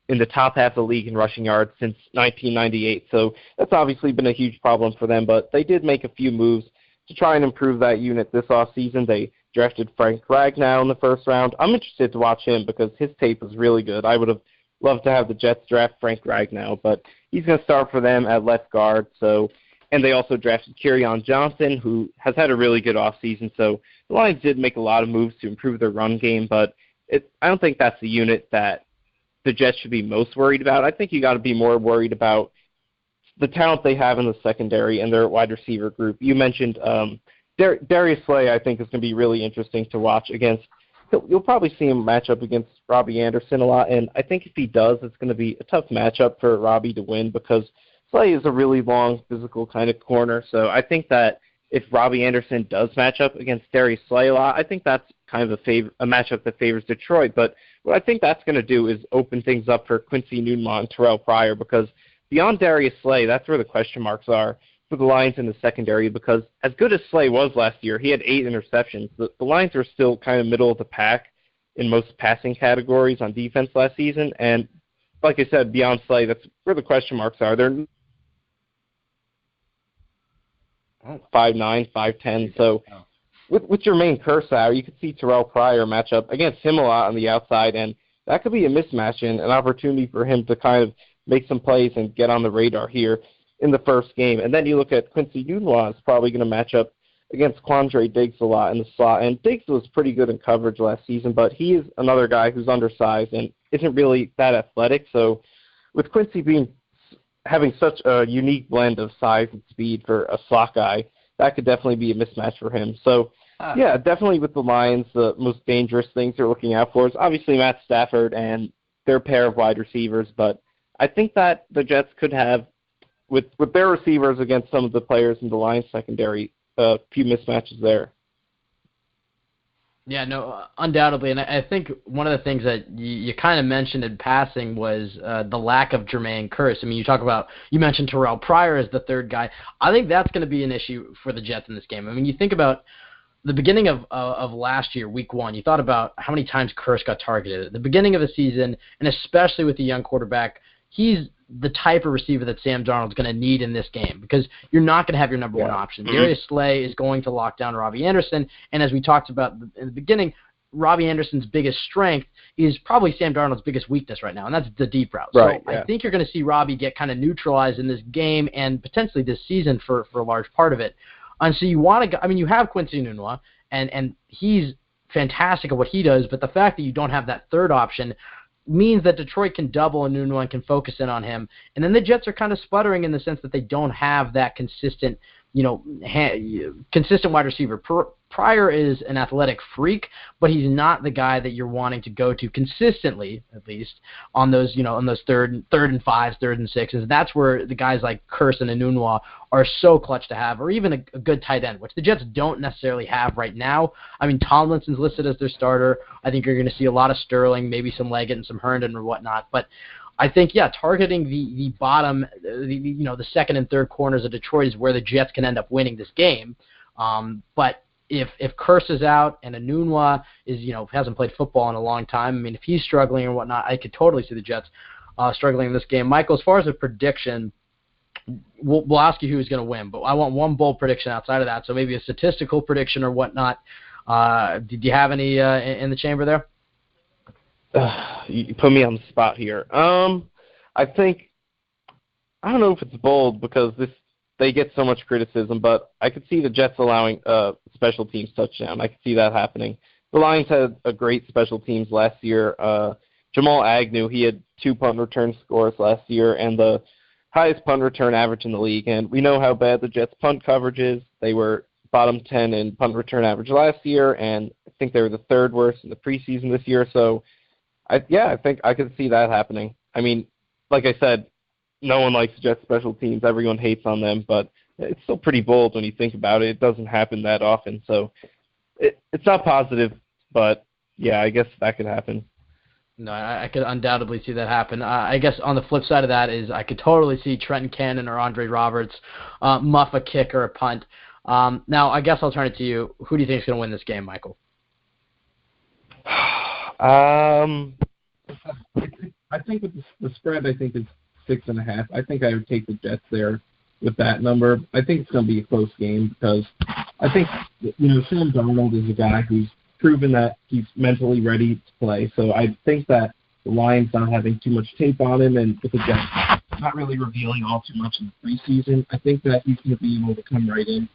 Speaker 6: in the top half of the league in rushing yards since 1998. So that's obviously been a huge problem for them. But they did make a few moves to try and improve that unit this offseason. They drafted Frank Ragnow in the first round. I'm interested to watch him because his tape is really good. I would have loved to have the Jets draft Frank Ragnow, but he's going to start for them at left guard. So and they also drafted Kerryon Johnson, who has had a really good offseason. So the Lions did make a lot of moves to improve their run game, but I don't think that's the unit that the Jets should be most worried about. I think you got to be more worried about the talent they have in the secondary and their wide receiver group. You mentioned Darius Slay, I think, is going to be really interesting to watch against. You'll probably see him match up against Robbie Anderson a lot, and I think if he does, it's going to be a tough matchup for Robbie to win because Slay is a really long, physical kind of corner. So I think that if Robbie Anderson does match up against Darius Slay a lot, I think that's kind of a matchup that favors Detroit. But what I think that's going to do is open things up for Quincy Nunwa and Terrell Pryor because beyond Darius Slay, that's where the question marks are for the Lions in the secondary because as good as Slay was last year, he had 8 interceptions. The Lions are still kind of middle of the pack in most passing categories on defense last season. And like I said, beyond Slay, that's where the question marks are. They're 5'9", 5'10", so with Jermaine Kersau, you could see Terrell Pryor match up against him a lot on the outside, and that could be a mismatch and an opportunity for him to kind of make some plays and get on the radar here in the first game. And then you look at Quincy Nunwa is probably going to match up against Quandre Diggs a lot in the slot, and Diggs was pretty good in coverage last season, but he is another guy who's undersized and isn't really that athletic. So with Quincy having such a unique blend of size and speed for a slot guy, that could definitely be a mismatch for him. So, yeah, definitely with the Lions, the most dangerous things they're looking out for is obviously Matt Stafford and their pair of wide receivers. But I think that the Jets could have, with their receivers against some of the players in the Lions secondary, a few mismatches there.
Speaker 3: Yeah, no, undoubtedly. And I think one of the things that you kind of mentioned in passing was the lack of Jermaine Kersau. I mean, you mentioned Terrell Pryor as the third guy. I think that's going to be an issue for the Jets in this game. I mean, you think about the beginning of last year, week 1, you thought about how many times Kersau got targeted. At the beginning of the season, and especially with the young quarterback, he's the type of receiver that Sam Darnold's going to need in this game because you're not going to have your number one option.
Speaker 6: Mm-hmm.
Speaker 3: Darius Slay is going to lock down Robbie Anderson, and as we talked about in the beginning, Robbie Anderson's biggest strength is probably Sam Darnold's biggest weakness right now, and that's the deep route.
Speaker 6: Right,
Speaker 3: so I think you're going to see Robbie get kind of neutralized in this game and potentially this season for a large part of it. And so you want to – I mean, you have Quincy Nunwa, and he's fantastic at what he does, but the fact that you don't have that third option – means that Detroit can double and Nunwa and can focus in on him. And then the Jets are kind of sputtering in the sense that they don't have that consistent, consistent wide receiver. Pryor is an athletic freak, but he's not the guy that you're wanting to go to consistently, at least, on those, on those third and 5s, 3rd and 6s. That's where the guys like Kersau and Nunwa are so clutch to have, or even a good tight end, which the Jets don't necessarily have right now. I mean, Tomlinson's listed as their starter. I think you're going to see a lot of Sterling, maybe some Leggett and some Herndon or whatnot. But I think, targeting the bottom, the second and third corners of Detroit is where the Jets can end up winning this game. But if Kersau's out and Nunwa is, hasn't played football in a long time, I mean, if he's struggling or whatnot, I could totally see the Jets struggling in this game. Michael, as far as a prediction, we'll ask you who's going to win, but I want one bold prediction outside of that, so maybe a statistical prediction or whatnot. Did you have any in the chamber there?
Speaker 6: You put me on the spot here. I think, I don't know if it's bold because they get so much criticism, but I could see the Jets allowing a special teams touchdown. I could see that happening. The Lions had a great special teams last year. Jamal Agnew, he had 2 punt return scores last year and the highest punt return average in the league. And we know how bad the Jets' punt coverage is. They were bottom 10 in punt return average last year, and I think they were the 3rd worst in the preseason this year. So, I think I could see that happening. I mean, like I said, no one likes Jets special teams. Everyone hates on them, but it's still pretty bold when you think about it. It doesn't happen that often. So it's not positive, but, yeah, I guess that could happen.
Speaker 3: No, I could undoubtedly see that happen. I guess on the flip side of that is I could totally see Trenton Cannon or Andre Roberts muff a kick or a punt. Now, I guess I'll turn it to you. Who do you think is going to win this game, Michael?
Speaker 6: I think with the spread, I think it's 6.5. I think I would take the Jets there with that number. I think it's going to be a close game because I think, Sam Darnold is a guy who's proven that he's mentally ready to play. So I think that the Lions not having too much tape on him and with the Jets not really revealing all too much in the preseason. I think that he's going to be able to come right in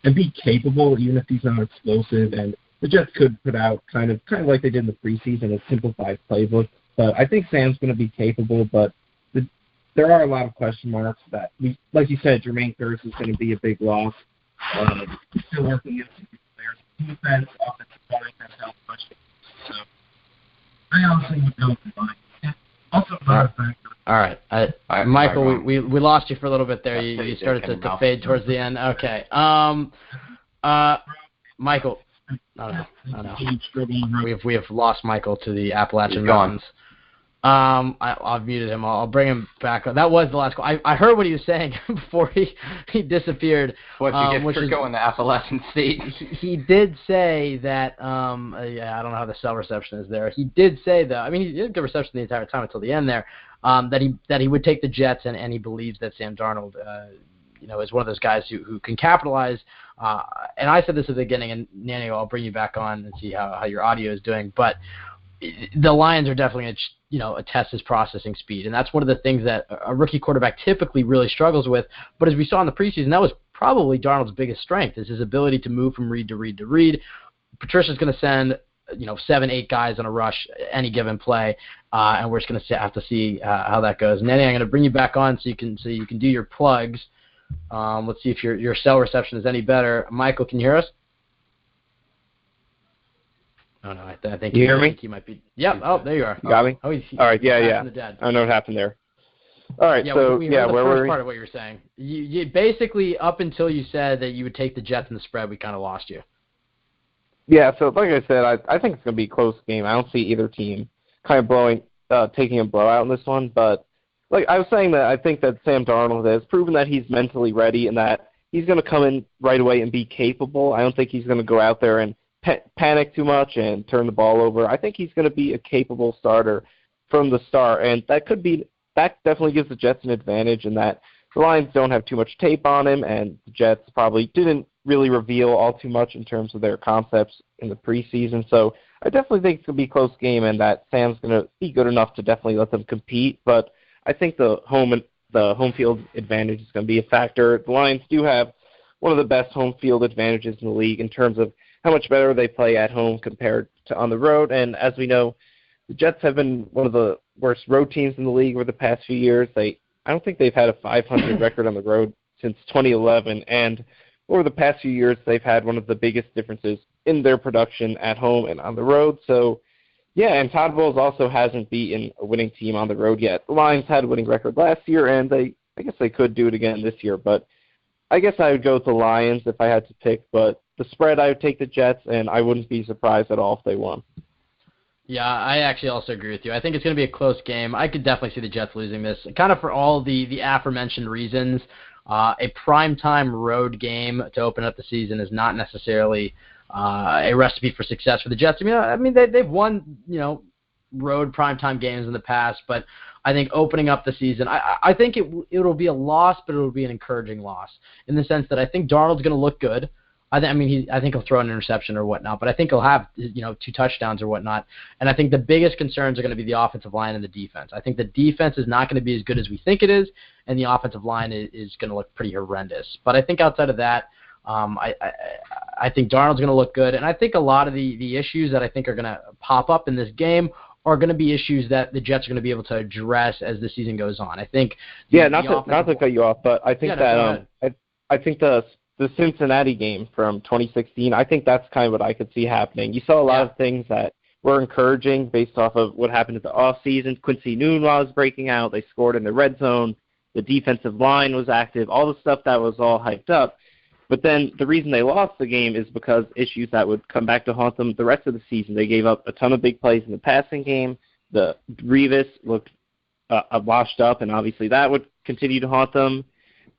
Speaker 6: and be capable, even if he's not explosive. And the Jets could put out kind of like they did in the preseason, a simplified playbook. But I think Sam's going to be capable, but there are a lot of question marks that, like you said, Jermaine Kearse is going to be a big loss. Still working against players. Defense, offensive line has helped much. So I honestly would go with the Lions. Also, not a factor.
Speaker 3: All right. Michael, we lost you for a little bit there. You started to fade towards the end. Okay. Michael. No. We have lost Michael to the Appalachian Mountains. I've muted him. I'll bring him back. That was the last call. I heard what he was saying before he disappeared.
Speaker 5: What you get for going to Appalachian State?
Speaker 3: He did say that. I don't know how the cell reception is there. He did say though. I mean, he had good reception the entire time until the end there. That he would take the Jets, and he believes that Sam Darnold, is one of those guys who can capitalize. And I said this at the beginning, and Nanny, I'll bring you back on and see how your audio is doing, but. The Lions are definitely going to, test his processing speed, and that's one of the things that a rookie quarterback typically really struggles with. But as we saw in the preseason, that was probably Darnold's biggest strength, is his ability to move from read to read to read. Patricia's going to send, 7-8 guys on a rush any given play, and we're just going to have to see how that goes. Nanny, I'm going to bring you back on so you can do your plugs. Let's see if your cell reception is any better. Michael, can you hear us? Oh, no, I think
Speaker 6: you hear me?
Speaker 3: He might be. Yep. Oh, there you are.
Speaker 6: You got me?
Speaker 3: All
Speaker 6: right. Yeah. I know what happened there. All right.
Speaker 3: Yeah,
Speaker 6: so
Speaker 3: we heard the
Speaker 6: where
Speaker 3: first
Speaker 6: were
Speaker 3: part of what you were saying. You basically, up until you said that you would take the Jets in the spread, we kind of lost you.
Speaker 6: Yeah. So like I said, I think it's going to be a close game. I don't see either team kind of taking a blowout in this one. But like I was saying, that I think that Sam Darnold has proven that he's mentally ready and that he's going to come in right away and be capable. I don't think he's going to go out there and panic too much and turn the ball over. I think he's going to be a capable starter from the start, and that definitely gives the Jets an advantage in that the Lions don't have too much tape on him, and the Jets probably didn't really reveal all too much in terms of their concepts in the preseason. So I definitely think it's going to be a close game, and that Sam's going to be good enough to definitely let them compete. But I think the home field advantage is going to be a factor. The Lions do have one of the best home field advantages in the league in terms of how much better they play at home compared to on the road. And as we know, the Jets have been one of the worst road teams in the league over the past few years. I don't think they've had a 500 record on the road since 2011. And over the past few years, they've had one of the biggest differences in their production at home and on the road. So, yeah, and Todd Bowles also hasn't beaten a winning team on the road yet. The Lions had a winning record last year, and I guess they could do it again this year. But I guess I would go with the Lions if I had to pick, but the spread, I would take the Jets, and I wouldn't be surprised at all if they won.
Speaker 3: Yeah, I actually also agree with you. I think it's going to be a close game. I could definitely see the Jets losing this, kind of for all the aforementioned reasons. A primetime road game to open up the season is not necessarily a recipe for success for the Jets. I mean they've won, road primetime games in the past, but I think opening up the season, I think it'll be a loss, but it'll be an encouraging loss in the sense that I think Darnold's going to look good. I think he'll throw an interception or whatnot, but I think he'll have 2 touchdowns or whatnot. And I think the biggest concerns are going to be the offensive line and the defense. I think the defense is not going to be as good as we think it is, and the offensive line is going to look pretty horrendous. But I think outside of that, I think Darnold's going to look good, and I think a lot of the issues that I think are going to pop up in this game are going to be issues that the Jets are going to be able to address as the season goes on. I think.
Speaker 6: Not to cut you off, but I think I think the Cincinnati game from 2016, I think that's kind of what I could see happening. You saw a lot of things that were encouraging based off of what happened at the offseason. Quincy Nunez was breaking out. They scored in the red zone. The defensive line was active. All the stuff that was all hyped up. But then the reason they lost the game is because issues that would come back to haunt them the rest of the season. They gave up a ton of big plays in the passing game. The Revis looked washed up, and obviously that would continue to haunt them.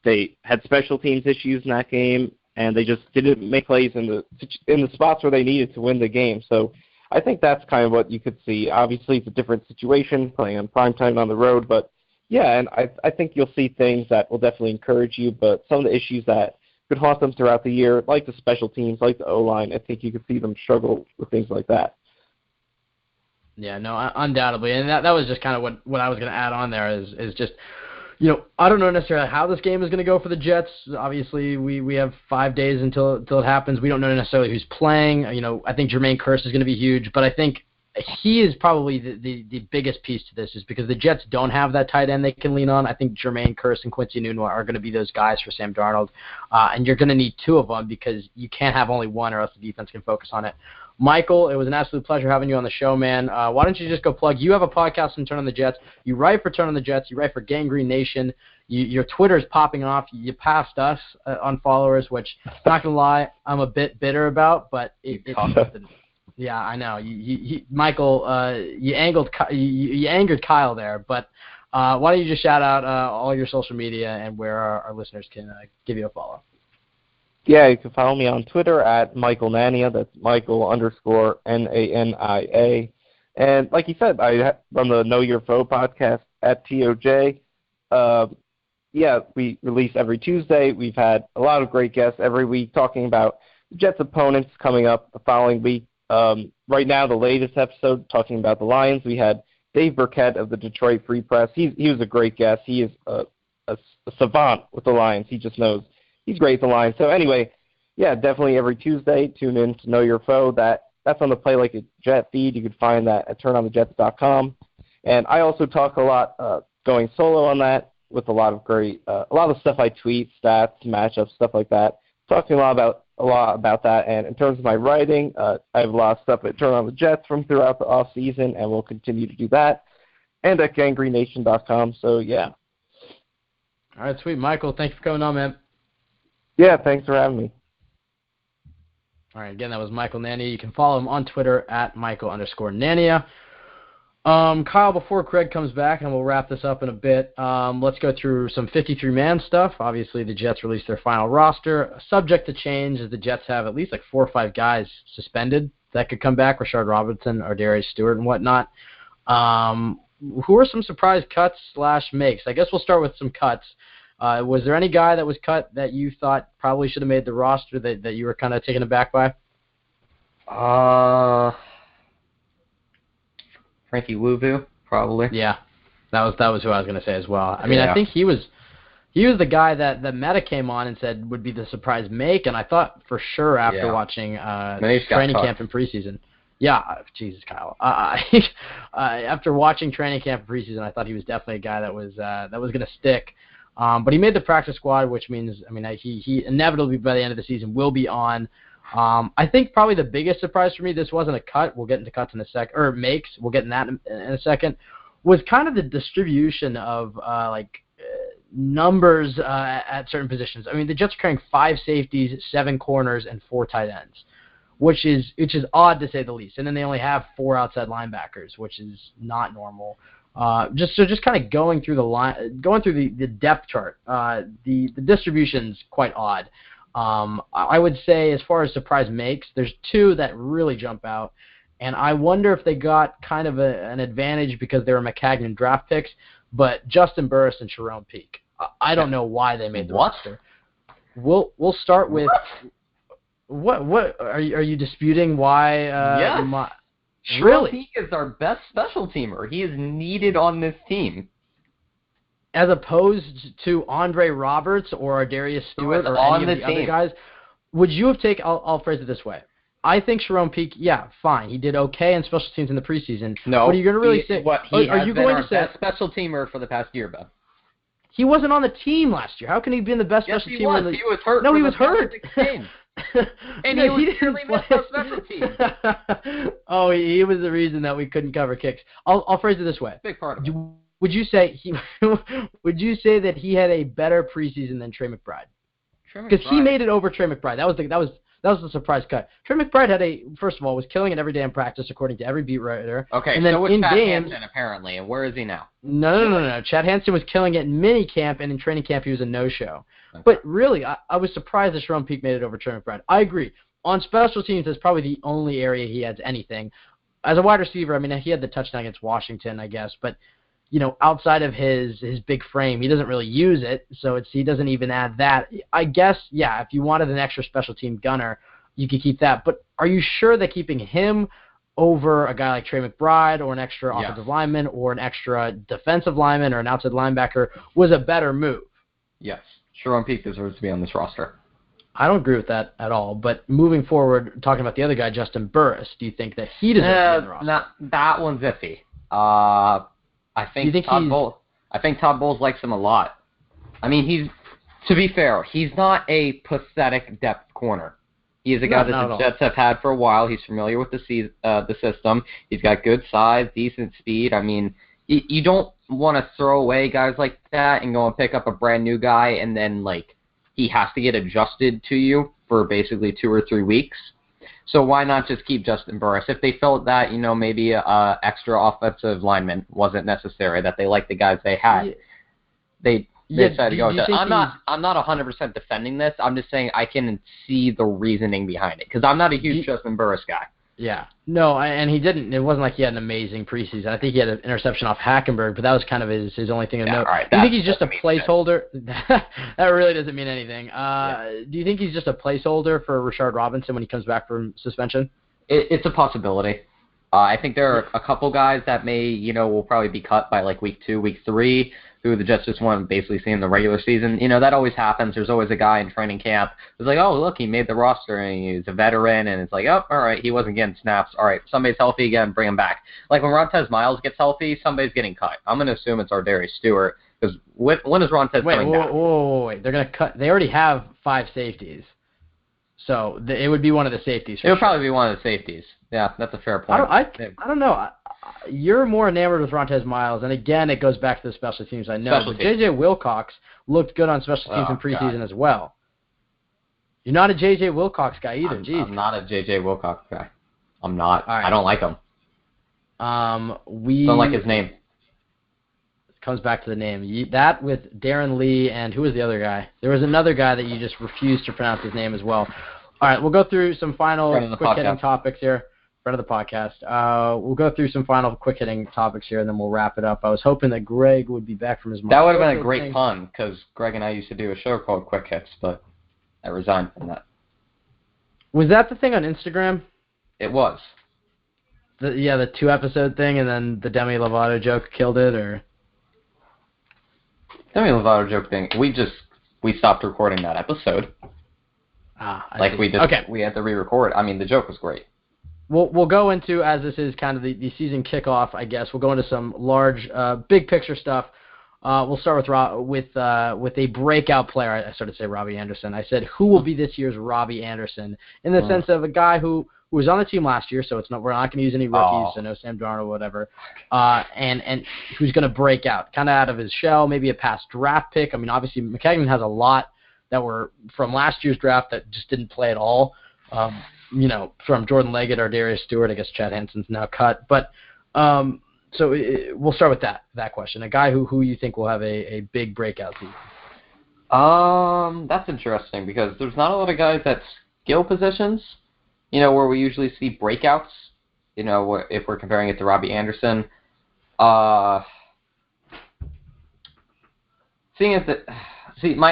Speaker 6: They had special teams issues in that game, and they just didn't make plays in the spots where they needed to win the game. So I think that's kind of what you could see. Obviously, it's a different situation playing on primetime on the road, but yeah, and I think you'll see things that will definitely encourage you, but some of the issues that could haunt them throughout the year, like the special teams, like the O-line, I think you could see them struggle with things like that.
Speaker 3: Yeah, no, undoubtedly, and that was just kind of what I was going to add on there is just, I don't know necessarily how this game is going to go for the Jets. Obviously, we have 5 days until it happens. We don't know necessarily who's playing. I think Jermaine Kearse is going to be huge, but I think he is probably the biggest piece to this, is because the Jets don't have that tight end they can lean on. I think Jermaine Kearse and Quincy Enunwa are going to be those guys for Sam Darnold, and you're going to need two of them because you can't have only one or else the defense can focus on it. Michael, it was an absolute pleasure having you on the show, man. Why don't you just go plug? You have a podcast on Turn on the Jets. You write for Turn on the Jets. You write for Gangrene Nation. Your Twitter is popping off. You passed us on followers, which, not going to lie, I'm a bit bitter about, but yeah, I know. Michael, you angered Kyle there, but why don't you just shout out all your social media and where our listeners can give you a follow?
Speaker 6: Yeah, you can follow me on Twitter at Michael Nania. That's Michael_Nania. And like you said, I run the Know Your Foe podcast at TOJ. Yeah, we release every Tuesday. We've had a lot of great guests every week talking about the Jets' opponents coming up the following week. Right now, the latest episode talking about the Lions, we had Dave Burkett of the Detroit Free Press. He was a great guest. He is a savant with the Lions. He just knows. He's great at the Lions. So anyway, yeah, definitely every Tuesday, tune in to Know Your Foe. That's on the Play Like a Jet feed. You can find that at turnonthejets.com. And I also talk a lot going solo on that with a lot of stuff I tweet, stats, matchups, stuff like that. Talking a lot about that. And in terms of my writing, I have a lot of stuff at Turn on the Jets from throughout the off season, and we'll continue to do that. And at gangrenation.com. So yeah.
Speaker 3: All right, sweet. Michael, thank you for coming on, man.
Speaker 6: Yeah, thanks for having me.
Speaker 3: All right, again, that was Michael Nania. You can follow him on Twitter at Michael_Nania. Kyle, before Craig comes back, and we'll wrap this up in a bit, let's go through some 53-man stuff. Obviously, the Jets released their final roster. Subject to change, as the Jets have at least 4 or 5 guys suspended that could come back, Rashard Robinson or Darius Stewart and whatnot. Who are some surprise cuts / makes? I guess we'll start with some cuts. Was there any guy that was cut that you thought probably should have made the roster that you were kind of taken aback by?
Speaker 5: Frankie Louvu, probably.
Speaker 3: Yeah, that was who I was going to say as well. I mean, yeah. I think he was the guy that Meta came on and said would be the surprise make, and I thought for sure after watching training camp and preseason. Yeah, Jesus, Kyle. After watching training camp and preseason, I thought he was definitely a guy that was going to stick. But he made the practice squad, which means, he inevitably by the end of the season will be on. I think probably the biggest surprise for me, this wasn't a cut. We'll get into cuts in a second, or makes. We'll get in that in a second. Was kind of the distribution of numbers at certain positions. I mean, the Jets are carrying 5 safeties, 7 corners, and 4 tight ends, which is odd to say the least. And then they only have 4 outside linebackers, which is not normal. Just kind of going through the depth chart, the distribution's quite odd. I would say as far as surprise makes, there's 2 that really jump out, and I wonder if they got kind of an advantage because they were McCagnon draft picks, but Justin Burris and Sharon Peak. I don't know why they made the roster. We'll start with what are you disputing why?
Speaker 5: Yes.
Speaker 3: Really?
Speaker 5: He is our best special teamer. He is needed on this team.
Speaker 3: As opposed to Andre Roberts or Darius Stewart or any of the other guys, would you have taken? I'll phrase it this way. I think Sharon Peak, yeah, fine. He did okay in special teams in the preseason.
Speaker 5: No.
Speaker 3: What are you going to really say?
Speaker 5: He has been our best special teamer for the past year, Beth.
Speaker 3: He wasn't on the team last year. How can he be in the best special teamer?
Speaker 5: He was hurt.
Speaker 3: No, he was hurt.
Speaker 5: And he was really missed our special team.
Speaker 3: Oh, he was the reason that we couldn't cover kicks. I'll phrase it this way.
Speaker 5: Big part of it.
Speaker 3: Would you say that he had a better preseason than Trey McBride? Because he made it over Trey McBride. That was the surprise cut. Trey McBride first of all was killing it every day in practice according to every beat writer.
Speaker 5: Okay,
Speaker 3: and then
Speaker 5: so was
Speaker 3: in
Speaker 5: Chad
Speaker 3: games,
Speaker 5: Hansen apparently, and where is he now?
Speaker 3: No. Chad Hansen was killing it in mini camp, and in training camp he was a no-show. Okay. But really, I was surprised that Sharon Peak made it over Trey McBride. I agree. On special teams, that's probably the only area he has anything. As a wide receiver, he had the touchdown against Washington, I guess, but outside of his big frame, he doesn't really use it, so he doesn't even add that. I guess, yeah, if you wanted an extra special team gunner, you could keep that. But are you sure that keeping him over a guy like Trey McBride or an extra offensive lineman or an extra defensive lineman or an outside linebacker was a better move.
Speaker 5: Yes. Sharon Peak deserves to be on this roster.
Speaker 3: I don't agree with that at all. But moving forward, talking about the other guy, Justin Burris, do you think that he deserves to be on the roster?
Speaker 5: That one's iffy. I think Todd Bowles likes him a lot. I mean, to be fair, he's not a pathetic depth corner. He is a guy that the Jets have had for a while. He's familiar with the system. He's got good size, decent speed. I mean, you don't want to throw away guys like that and go and pick up a brand new guy and then, like, he has to get adjusted to you for basically 2 or 3 weeks. So why not just keep Justin Burris? If they felt that, maybe a extra offensive lineman wasn't necessary, that they liked the guys they had, they decided to go with that. I'm not 100% defending this. I'm just saying I can see the reasoning behind it because I'm not a huge Justin Burris guy.
Speaker 3: Yeah. No, and he didn't. It wasn't like he had an amazing preseason. I think he had an interception off Hackenberg, but that was kind of his only thing to note.
Speaker 5: Right,
Speaker 3: do you think he's just a placeholder? That really doesn't mean anything. Do you think he's just a placeholder for Rashard Robinson when he comes back from suspension?
Speaker 5: It's a possibility. I think there are a couple guys that may, will probably be cut by like week 2, week 3, who the Jets just want to basically see in the regular season. That always happens. There's always a guy in training camp who's like, oh, look, he made the roster, and he's a veteran, and it's like, oh, all right, he wasn't getting snaps. All right, somebody's healthy again, bring him back. Like when Rontez Miles gets healthy, somebody's getting cut. I'm going to assume it's Ardarius Stewart, because when is Rontez coming back?
Speaker 3: Wait. They're going to cut. They already have 5 safeties. So it would be one of the safeties.
Speaker 5: It would probably be one of the safeties. Yeah, that's a fair point.
Speaker 3: I don't know. You're more enamored with Rontez Miles, and again, it goes back to the special teams. I know, but J.J. Wilcox looked good on special teams in preseason as well. You're not a J.J. Wilcox guy either.
Speaker 5: I'm not a J.J. Wilcox guy. I'm not.
Speaker 3: Right.
Speaker 5: I don't like him. Don't like his name.
Speaker 3: It comes back to the name. That with Darren Lee and who was the other guy? There was another guy that you just refused to pronounce his name as well. All right, we'll go through some final quick-hitting topics here. Friend of the podcast. We'll go through some final quick-hitting topics here, and then we'll wrap it up. I was hoping that Greg would be back from his.
Speaker 5: That would have been a great pun, because Greg and I used to do a show called Quick Hits, but I resigned from that.
Speaker 3: Was that the thing on Instagram?
Speaker 5: It was.
Speaker 3: The 2-episode thing, and then the Demi Lovato joke killed it, or?
Speaker 5: Demi Lovato joke thing. We stopped recording that episode. We had to re-record. I mean, the joke was great.
Speaker 3: We'll go into, as this is kind of the season kickoff, I guess, we'll go into some large, big picture stuff. We'll start with a breakout player. I started to say Robbie Anderson. I said, who will be this year's Robbie Anderson? In the sense of a guy who was on the team last year, so we're not going to use any rookies, so no Sam Darnold, whatever, and who's going to break out, kind of out of his shell, maybe a past draft pick. I mean, obviously, McKagan has a lot that were from last year's draft that just didn't play at all. From Jordan Leggett or Darius Stewart, I guess Chad Hansen's now cut. But so we'll start with that question. A guy who you think will have a big breakout season.
Speaker 5: That's interesting because there's not a lot of guys at skill positions, where we usually see breakouts, if we're comparing it to Robbie Anderson. My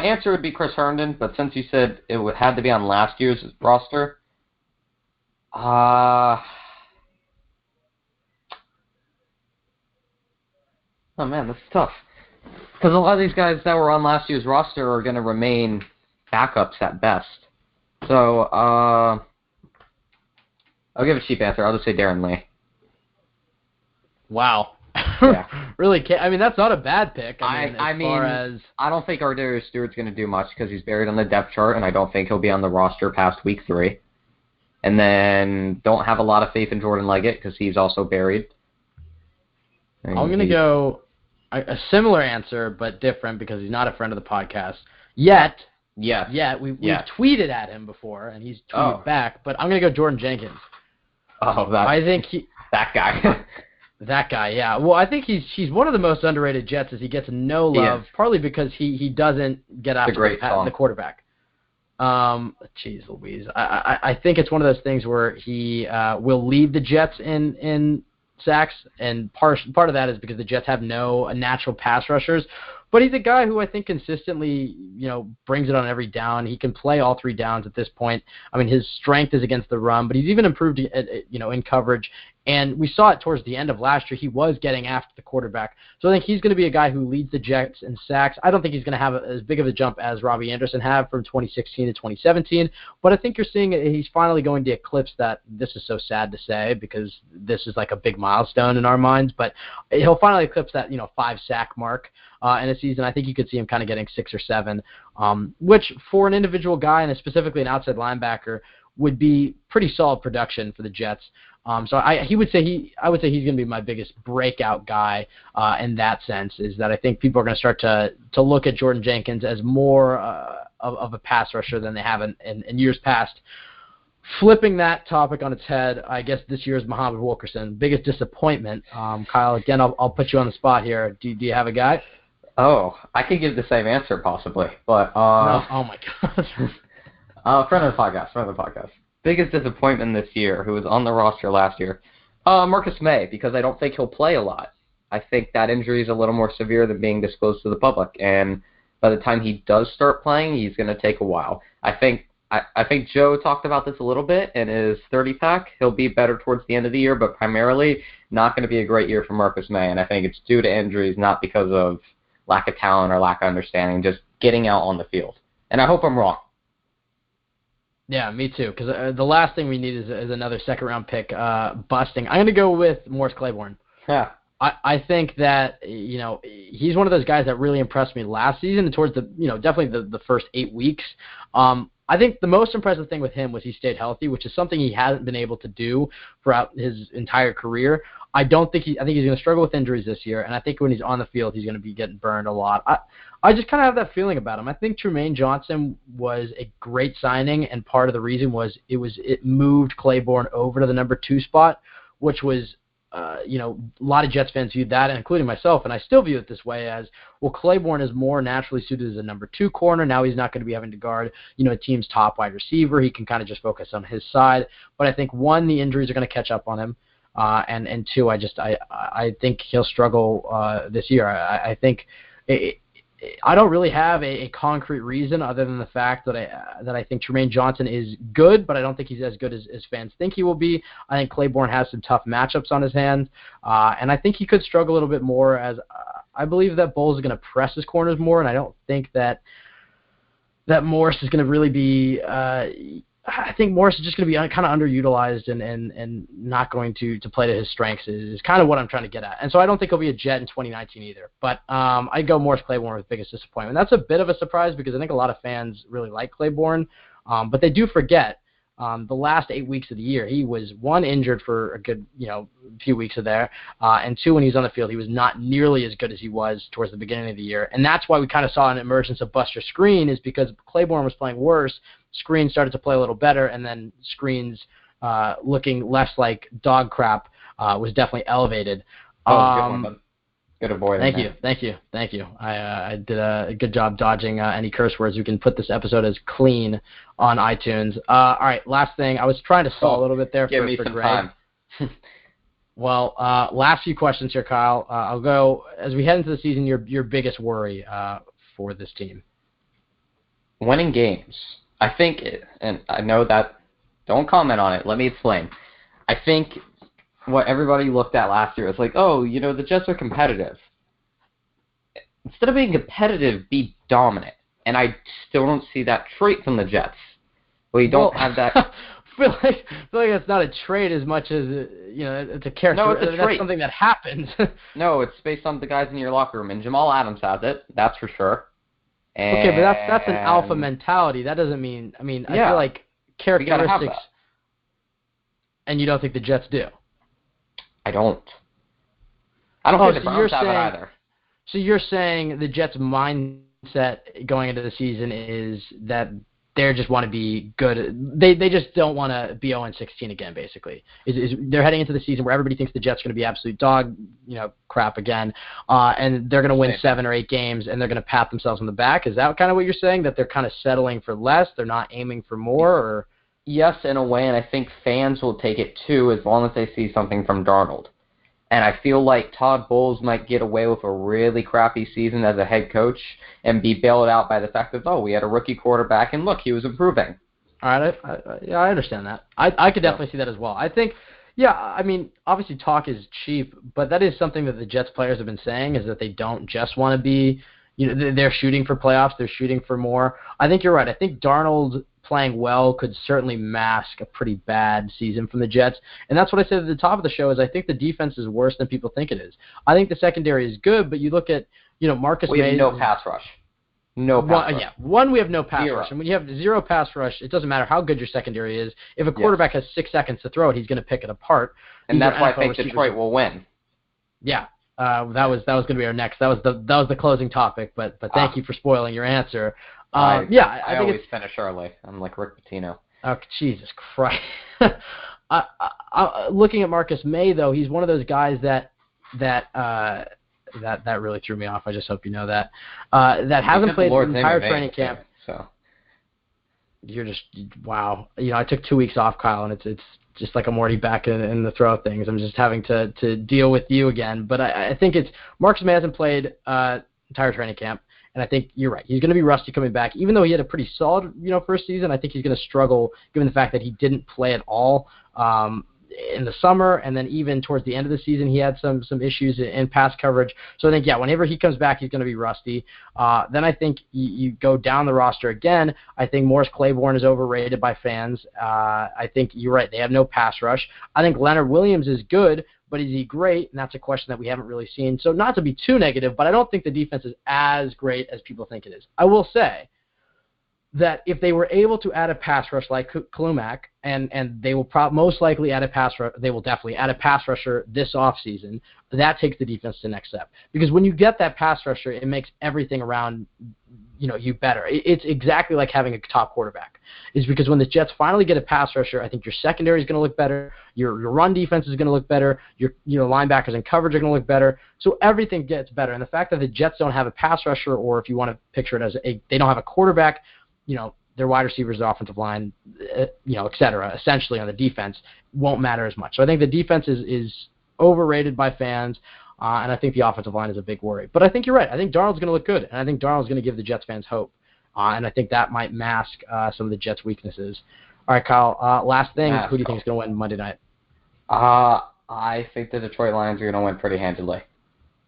Speaker 5: answer would be Chris Herndon, but since you said it would have to be on last year's roster, oh man, that's tough. Because a lot of these guys that were on last year's roster are going to remain backups at best. So, I'll give a cheap answer. I'll just say Darren Lee.
Speaker 3: Wow.
Speaker 5: Yeah.
Speaker 3: Really? I mean, that's not a bad pick. I
Speaker 5: don't think Ardarius Stewart's going to do much because he's buried on the depth chart, and I don't think he'll be on the roster past week 3. And then don't have a lot of faith in Jordan Leggett because he's also buried.
Speaker 3: I'm going to go a similar answer, but different because he's not a friend of the podcast yet.
Speaker 5: Yes.
Speaker 3: We've tweeted at him before, and he's tweeted back. But I'm going to go Jordan Jenkins.
Speaker 5: That guy.
Speaker 3: That guy, yeah. Well, I think he's one of the most underrated Jets as he gets no love, partly because he doesn't get after the quarterback. Jeez Louise. I think it's one of those things where he will lead the Jets in sacks, and part of that is because the Jets have no natural pass rushers. But he's a guy who I think consistently, brings it on every down. He can play all 3 downs at this point. I mean, his strength is against the run, but he's even improved, in coverage And we saw it towards the end of last year. He was getting after the quarterback. So I think he's going to be a guy who leads the Jets in sacks. I don't think he's going to have as big of a jump as Robbie Anderson had from 2016 to 2017. But I think you're seeing he's finally going to eclipse that. This is so sad to say because this is like a big milestone in our minds. But he'll finally eclipse that 5-sack mark in a season. I think you could see him kind of getting 6 or 7, which for an individual guy and specifically an outside linebacker would be pretty solid production for the Jets. So I would say he's going to be my biggest breakout guy in that sense. Is that I think people are going to start to look at Jordan Jenkins as more of a pass rusher than they have in years past. Flipping that topic on its head, I guess this year's Muhammad Wilkerson, biggest disappointment. Kyle, again, I'll put you on the spot here. Do you have a guy?
Speaker 5: Oh, I could give the same answer possibly, but
Speaker 3: no. Oh my gosh.
Speaker 5: Friend of the podcast. Biggest disappointment this year, who was on the roster last year, Marcus May, because I don't think he'll play a lot. I think that injury is a little more severe than being disclosed to the public, and by the time he does start playing, he's going to take a while. I think Joe talked about this a little bit in his 30-pack. He'll be better towards the end of the year, but primarily not going to be a great year for Marcus May, and I think it's due to injuries, not because of lack of talent or lack of understanding, just getting out on the field. And I hope I'm wrong.
Speaker 3: Yeah, me too, because the last thing we need is another second-round pick busting. I'm going to go with Morris Claiborne.
Speaker 5: Yeah.
Speaker 3: I think that, he's one of those guys that really impressed me last season and towards the, definitely the first 8 weeks. I think the most impressive thing with him was he stayed healthy, which is something he hasn't been able to do throughout his entire career. I think he's going to struggle with injuries this year, and I think when he's on the field, he's going to be getting burned a lot. I just kind of have that feeling about him. I think Trumaine Johnson was a great signing, and part of the reason was it moved Claiborne over to the number 2 spot, which was, a lot of Jets fans viewed that, including myself, and I still view it this way as, well, Claiborne is more naturally suited as a number 2 corner. Now he's not going to be having to guard, a team's top wide receiver. He can kind of just focus on his side. But I think, 1, the injuries are going to catch up on him. And 2, I think he'll struggle this year. I think I don't really have a concrete reason other than the fact that I think Trumaine Johnson is good, but I don't think he's as good as fans think he will be. I think Claiborne has some tough matchups on his hands, and I think he could struggle a little bit more as I believe that Bowles is going to press his corners more, and I don't think that Morris is going to really be I think Morris is just going to be kind of underutilized and not going to play to his strengths is kind of what I'm trying to get at. And so I don't think he'll be a Jet in 2019 either. But I'd go Morris Claiborne with biggest disappointment. That's a bit of a surprise because I think a lot of fans really like Claiborne, but they do forget the last 8 weeks of the year, he was, 1, injured for a good few weeks of there, and 2, when he was on the field, he was not nearly as good as he was towards the beginning of the year. And that's why we kind of saw an emergence of Buster Screen, is because Claiborne was playing worse. Screen started to play a little better, and then Screen's looking less like dog crap was definitely elevated.
Speaker 5: Good one, bud. Good avoid.
Speaker 3: Thank you. I did a good job dodging any curse words. We can put this episode as clean on iTunes. All right, last thing. I was trying to stall a little bit there
Speaker 5: Give me
Speaker 3: for
Speaker 5: some
Speaker 3: Greg.
Speaker 5: time.
Speaker 3: Well, last few questions here, Kyle. I'll go, as we head into the season, your biggest worry for this team.
Speaker 5: Winning games. I think, and I know that, don't comment on it. Let me explain. I think what everybody looked at last year is like, the Jets are competitive. Instead of being competitive, be dominant. And I still don't see that trait from the Jets. We don't have that.
Speaker 3: I feel like it's not a trait as much as it's a character.
Speaker 5: No, it's a trait.
Speaker 3: That's something that happens.
Speaker 5: No, it's based on the guys in your locker room, and Jamal Adams has it. That's for sure. And
Speaker 3: okay, but that's an alpha mentality. That doesn't mean. I feel like characteristics. And you don't think the Jets do?
Speaker 5: I don't think the Browns have it either.
Speaker 3: So you're saying the Jets' mindset going into the season is that they just want to be good. They just don't want to be 0-16 again, basically. They're heading into the season where everybody thinks the Jets are going to be absolute dog, crap again, and they're going to win 7 or 8 games, and they're going to pat themselves on the back. Is that kind of what you're saying, that they're kind of settling for less? They're not aiming for more? Or
Speaker 5: yes, in a way, and I think fans will take it too as long as they see something from Darnold. And I feel like Todd Bowles might get away with a really crappy season as a head coach and be bailed out by the fact that, we had a rookie quarterback, and look, he was improving.
Speaker 3: All right, I understand that. I could definitely see that as well. I think, Yeah, I mean, obviously talk is cheap, but that is something that the Jets players have been saying, is that they don't just want to be, they're shooting for playoffs, they're shooting for more. I think you're right. I think Darnold playing well could certainly mask a pretty bad season from the Jets. And that's what I said at the top of the show, is I think the defense is worse than people think it is. I think the secondary is good, but you look at, Marcus May.
Speaker 5: We have no pass rush. No pass rush.
Speaker 3: Yeah, we have no pass
Speaker 5: Zero.
Speaker 3: rush. And when you have zero pass rush, it doesn't matter how good your secondary is. If a quarterback has 6 seconds to throw it, he's going to pick it apart.
Speaker 5: And that's why I think Detroit will win.
Speaker 3: Yeah, that was going to be our next. That was the closing topic. But thank you for spoiling your answer. I think
Speaker 5: always finish early. I'm like Rick Pitino.
Speaker 3: Oh, Jesus Christ! Looking at Marcus May, though, he's one of those guys that really threw me off. I just hope you know that. That hasn't played the entire training camp.
Speaker 5: So
Speaker 3: you're just wow. I took 2 weeks off, Kyle, and it's just like I'm already back in the throw of things. I'm just having to deal with you again. But I think it's Marcus May hasn't played entire training camp. And I think you're right. He's going to be rusty coming back. Even though he had a pretty solid, first season, I think he's going to struggle given the fact that he didn't play at all in the summer, and then even towards the end of the season, he had some issues in pass coverage. So I think, whenever he comes back, he's going to be rusty. Then I think you go down the roster again. I think Morris Claiborne is overrated by fans. I think you're right. They have no pass rush. I think Leonard Williams is good, but is he great? And that's a question that we haven't really seen. So not to be too negative, but I don't think the defense is as great as people think it is. I will say that if they were able to add a pass rush like Khalil Mack, and they will most likely add a pass rusher, they will definitely add a pass rusher this offseason, that takes the defense to the next step. Because when you get that pass rusher, it makes everything around you better. It's exactly like having a top quarterback. Is because when the Jets finally get a pass rusher, I think your secondary is going to look better, your run defense is going to look better, your linebackers and coverage are going to look better, so everything gets better. And the fact that the Jets don't have a pass rusher, or if you want to picture it as they don't have a quarterback, their wide receivers, the offensive line, et cetera, essentially on the defense, won't matter as much. So I think the defense is overrated by fans, and I think the offensive line is a big worry. But I think you're right. I think Darnold's going to look good, and I think Darnold's going to give the Jets fans hope. And I think that might mask some of the Jets' weaknesses. All right, Kyle, last thing, who do you think is going to win Monday night?
Speaker 5: I think the Detroit Lions are going to win pretty handily.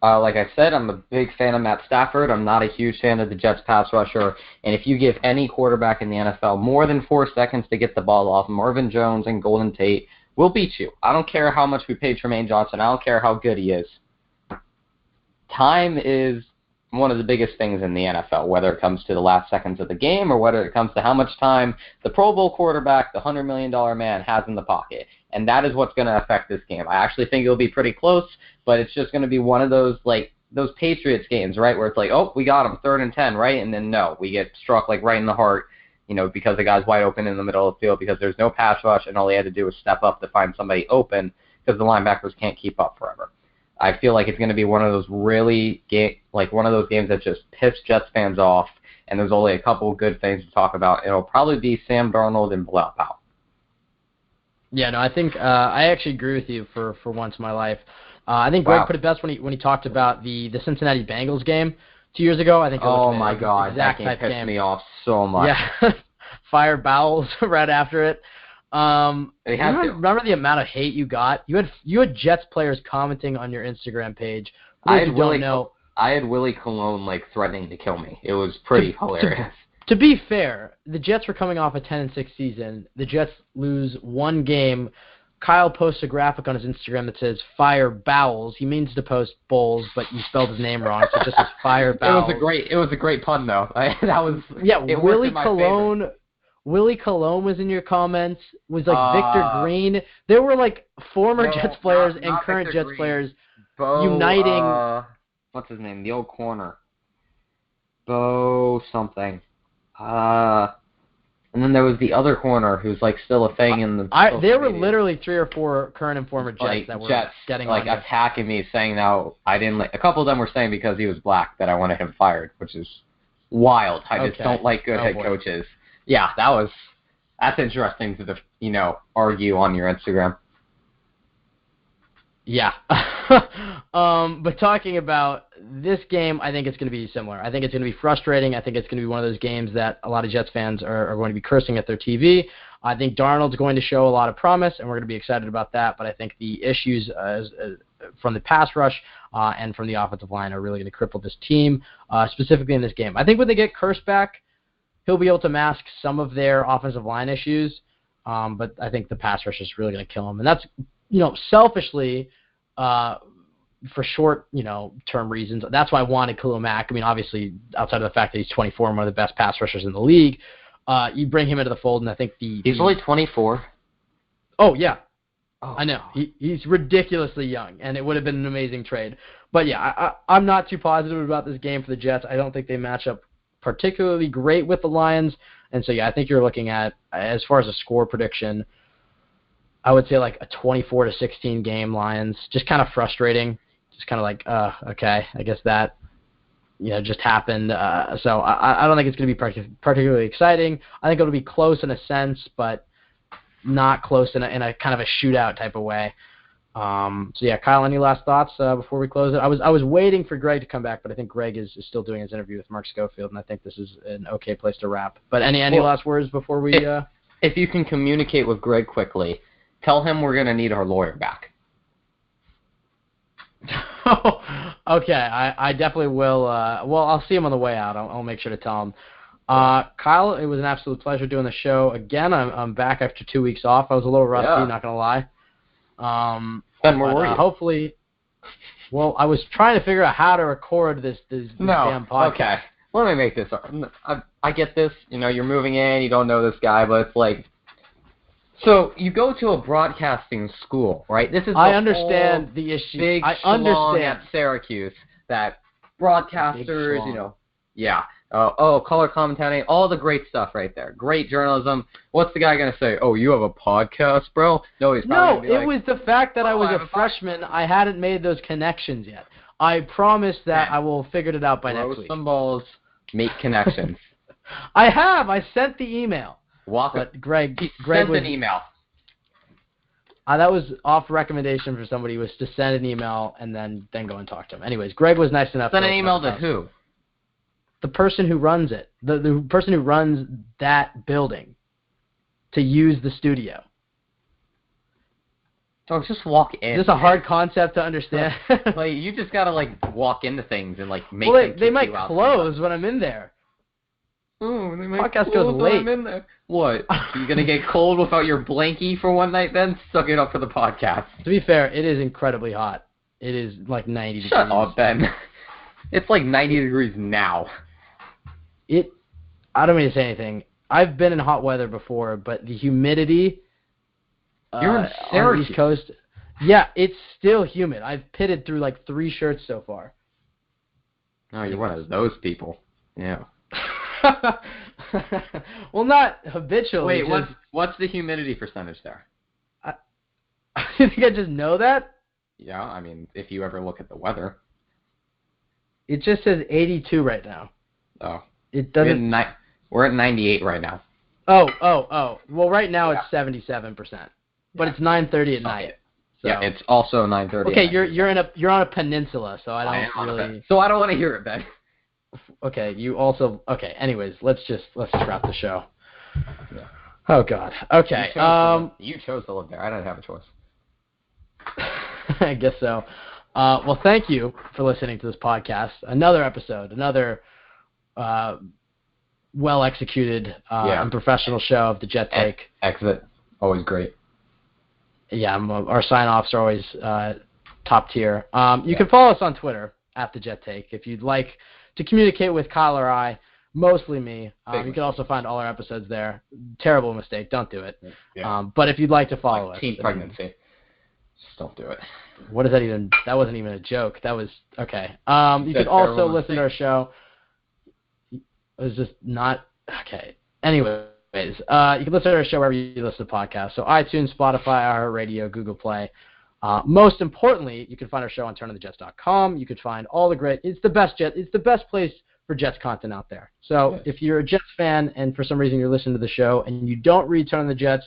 Speaker 5: Like I said, I'm a big fan of Matt Stafford. I'm not a huge fan of the Jets pass rusher. And if you give any quarterback in the NFL more than 4 seconds to get the ball off, Marvin Jones and Golden Tate will beat you. I don't care how much we paid Tremaine Johnson. I don't care how good he is. Time is one of the biggest things in the NFL, whether it comes to the last seconds of the game or whether it comes to how much time the Pro Bowl quarterback, the $100 million man, has in the pocket. And that is what's going to affect this game. I actually think it'll be pretty close, but it's just going to be one of those, like, those Patriots games, right, where it's like, oh, we got him, 3rd and 10, right? And then, no, we get struck, like, right in the heart, because the guy's wide open in the middle of the field because there's no pass rush, and all he had to do was step up to find somebody open because the linebackers can't keep up forever. I feel like it's going to be one of those one of those games that just piss Jets fans off, and there's only a couple of good things to talk about. It'll probably be Sam Darnold and blowout out.
Speaker 3: Yeah, no, I think I actually agree with you for once in my life. I think Greg put it best when he talked about the Cincinnati Bengals game 2 years ago. I think.
Speaker 5: Oh my God, that game pissed me off so much.
Speaker 3: Yeah, fire bowels right after it. Remember the amount of hate you got? You had Jets players commenting on your Instagram page.
Speaker 5: I had Willie Colon threatening to kill me. It was pretty hilarious.
Speaker 3: To be fair, the Jets were coming off a 10-6 season. The Jets lose one game. Kyle posts a graphic on his Instagram that says "Fire Bowels." He means to post bowls, but you spelled his name wrong, so it just says "Fire Bowels."
Speaker 5: It was a great pun though.
Speaker 3: Willie Colon was in your comments. Was Victor Green. There were former Jets players and current Jets players uniting.
Speaker 5: What's his name? The old corner. Bo something. And then there was the other corner who's still a thing in the.
Speaker 3: There were literally 3 or 4 current and former Jets that were getting
Speaker 5: attacking me, saying now I didn't like. A couple of them were saying because he was black that I wanted him fired, which is wild. I just don't like good head coaches. Yeah, that's interesting to argue on your Instagram.
Speaker 3: Yeah. But talking about this game, I think it's going to be similar. I think it's going to be frustrating. I think it's going to be one of those games that a lot of Jets fans are going to be cursing at their TV. I think Darnold's going to show a lot of promise, and we're going to be excited about that. But I think the issues from the pass rush and from the offensive line are really going to cripple this team, specifically in this game. I think when they get Kearse back, he'll be able to mask some of their offensive line issues, but I think the pass rush is really going to kill him. And that's, selfishly, for short, term reasons. That's why I wanted Khalil Mack. I mean, obviously, outside of the fact that he's 24 and one of the best pass rushers in the league, you bring him into the fold, and I think
Speaker 5: he's only 24.
Speaker 3: Oh, yeah.
Speaker 5: Oh,
Speaker 3: I know. He's ridiculously young, and it would have been an amazing trade. But, yeah, I'm not too positive about this game for the Jets. I don't think they match up particularly great with the Lions. And so, yeah, I think you're looking at, as far as a score prediction, I would say like a 24-16 game Lions. Just kind of frustrating. Just kind of like, okay, I guess that, just happened. So I don't think it's going to be particularly exciting. I think it'll be close in a sense, but not close in a kind of a shootout type of way. So yeah, Kyle, any last thoughts before we close it? I was waiting for Greg to come back, but I think Greg is still doing his interview with Mark Schofield, and I think this is an okay place to wrap. But any last words before we?
Speaker 5: If you can communicate with Greg quickly, tell him we're going to need our lawyer back.
Speaker 3: Okay, I definitely will. Well, I'll see him on the way out. I'll make sure to tell him. Kyle, it was an absolute pleasure doing the show again. I'm back after 2 weeks off. I was a little rusty, not gonna lie.
Speaker 5: Ben, where were you?
Speaker 3: Hopefully, well, I was trying to figure out how to record this damn podcast.
Speaker 5: Okay, let me make this. I get this. You're moving in, you don't know this guy, but it's like, so you go to a broadcasting school, right? This is
Speaker 3: I understand the issue.
Speaker 5: Big
Speaker 3: I understand
Speaker 5: at Syracuse that broadcasters, yeah. Color commentating, all the great stuff right there. Great journalism. What's the guy going to say? Oh, you have a podcast, bro? No, he's probably
Speaker 3: it was the fact that I was a freshman. I hadn't made those connections yet. I promise that I will figure it out by next week.
Speaker 5: Throw some balls, make connections.
Speaker 3: I have. I sent the email.
Speaker 5: But
Speaker 3: Greg
Speaker 5: sent
Speaker 3: was
Speaker 5: an email.
Speaker 3: That was off recommendation for somebody was to send an email and then go and talk to him. Anyways, Greg was nice enough.
Speaker 5: Send an email to who?
Speaker 3: The person who runs it. The person who runs that building to use the studio.
Speaker 5: Oh, just walk in.
Speaker 3: Is this a hard concept to understand?
Speaker 5: You just gotta walk into things and make.
Speaker 3: Well, they might close when I'm in there.
Speaker 5: Oh, they might
Speaker 3: podcast goes late.
Speaker 5: I'm in there. What? You gonna get cold without your blankie for one night? Then suck it up for the podcast.
Speaker 3: To be fair, it is incredibly hot. It is like 90 degrees.
Speaker 5: Shut up, Ben. It's like 90 degrees now.
Speaker 3: I don't mean to say anything. I've been in hot weather before, but the humidity.
Speaker 5: You're in Syracuse.
Speaker 3: On the East Coast. Yeah, it's still humid. I've pitted through 3 shirts so far.
Speaker 5: Oh, you're one of those people. Yeah.
Speaker 3: Well, not habitually.
Speaker 5: Wait, what's the humidity percentage there?
Speaker 3: You think I just know that?
Speaker 5: Yeah, I mean, if you ever look at the weather.
Speaker 3: It just says 82 right now.
Speaker 5: Oh.
Speaker 3: It doesn't.
Speaker 5: We're at 98 right now.
Speaker 3: Oh. Well, right now it's 77%, but it's 9:30 at night. So.
Speaker 5: Yeah, it's also 9:30.
Speaker 3: Okay, you're on a peninsula, so I don't really.
Speaker 5: So I don't want to hear it, Ben.
Speaker 3: Okay, you also. Okay, anyways, let's just wrap the show. Yeah. Oh God. Okay.
Speaker 5: You chose to live there. I didn't have a choice.
Speaker 3: I guess so. Well, thank you for listening to this podcast. Another episode, another well-executed and professional show of the Jet Take.
Speaker 5: Exit, always great.
Speaker 3: Yeah, our sign-offs are always top tier. You can follow us on Twitter at the Jet Take if you'd like to communicate with Kyle or I. Mostly me. You can also find all our episodes there. Terrible mistake. Don't do it. Yeah. But if you'd like to follow us.
Speaker 5: Teen pregnancy. Just don't do it.
Speaker 3: What is that even? That wasn't even a joke. That was okay. You can also listen to our show. It was just not okay. Anyways, you can listen to our show wherever you listen to podcasts. So iTunes, Spotify, iHeartRadio, Google Play. Most importantly, you can find our show on turnonthejets.com. You can find all the great. It's the best place for Jets content out there. So if you're a Jets fan and for some reason you're listening to the show and you don't read Turn on the Jets,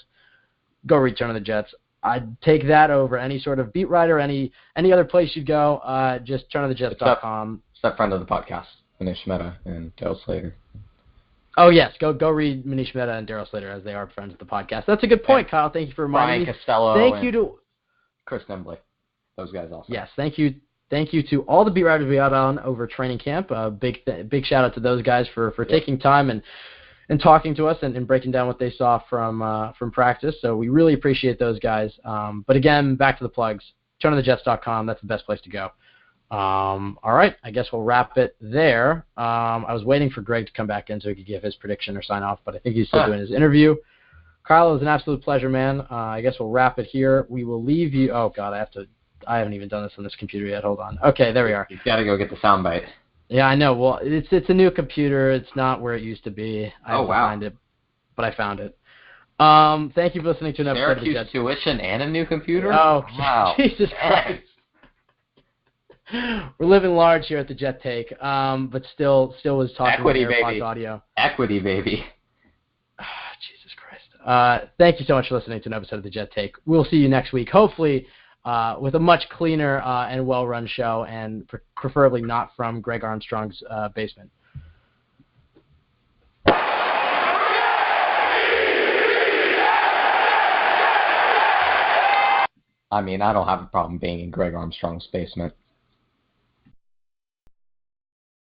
Speaker 3: go read Turn on the Jets. I'd take that over any sort of beat writer, any other place you'd go. Just turnonthejets.com.
Speaker 5: Except friend of the podcast, Manish Mehta and Daryl Slater.
Speaker 3: Oh, yes. Go read Manish Mehta and Daryl Slater, as they are friends of the podcast. That's a good point, Kyle. Thank you for reminding me.
Speaker 5: Brian Costello
Speaker 3: Thank you to
Speaker 5: Chris Nembley. Those guys also.
Speaker 3: Yes, thank you to all the beat writers we had on over training camp. Big shout out to those guys for taking time and talking to us and breaking down what they saw from practice. So we really appreciate those guys. But again, back to the plugs. Turnonthejets.com. That's the best place to go. All right, I guess we'll wrap it there. I was waiting for Greg to come back in so he could give his prediction or sign off, but I think he's still doing his interview. Kyle, it was an absolute pleasure, man. I guess we'll wrap it here. We will leave you. Oh God, I haven't even done this on this computer yet. Hold on. Okay, there we are.
Speaker 5: You've got to go get the soundbite.
Speaker 3: Yeah, I know. Well, it's a new computer. It's not where it used to be. I have to find it, but I found it. Thank you for listening to an episode of the
Speaker 5: Syracuse tuition and a new computer?
Speaker 3: Oh,
Speaker 5: wow.
Speaker 3: Jesus Christ. We're living large here at the Jet Take, but still was talking
Speaker 5: Equity,
Speaker 3: about AirPods
Speaker 5: baby.
Speaker 3: audio.
Speaker 5: Equity, baby.
Speaker 3: Jesus Christ. Thank you so much for listening to an episode of the Jet Take. We'll see you next week, hopefully with a much cleaner and well-run show, and preferably not from Greg Armstrong's basement.
Speaker 5: I mean, I don't have a problem being in Greg Armstrong's basement.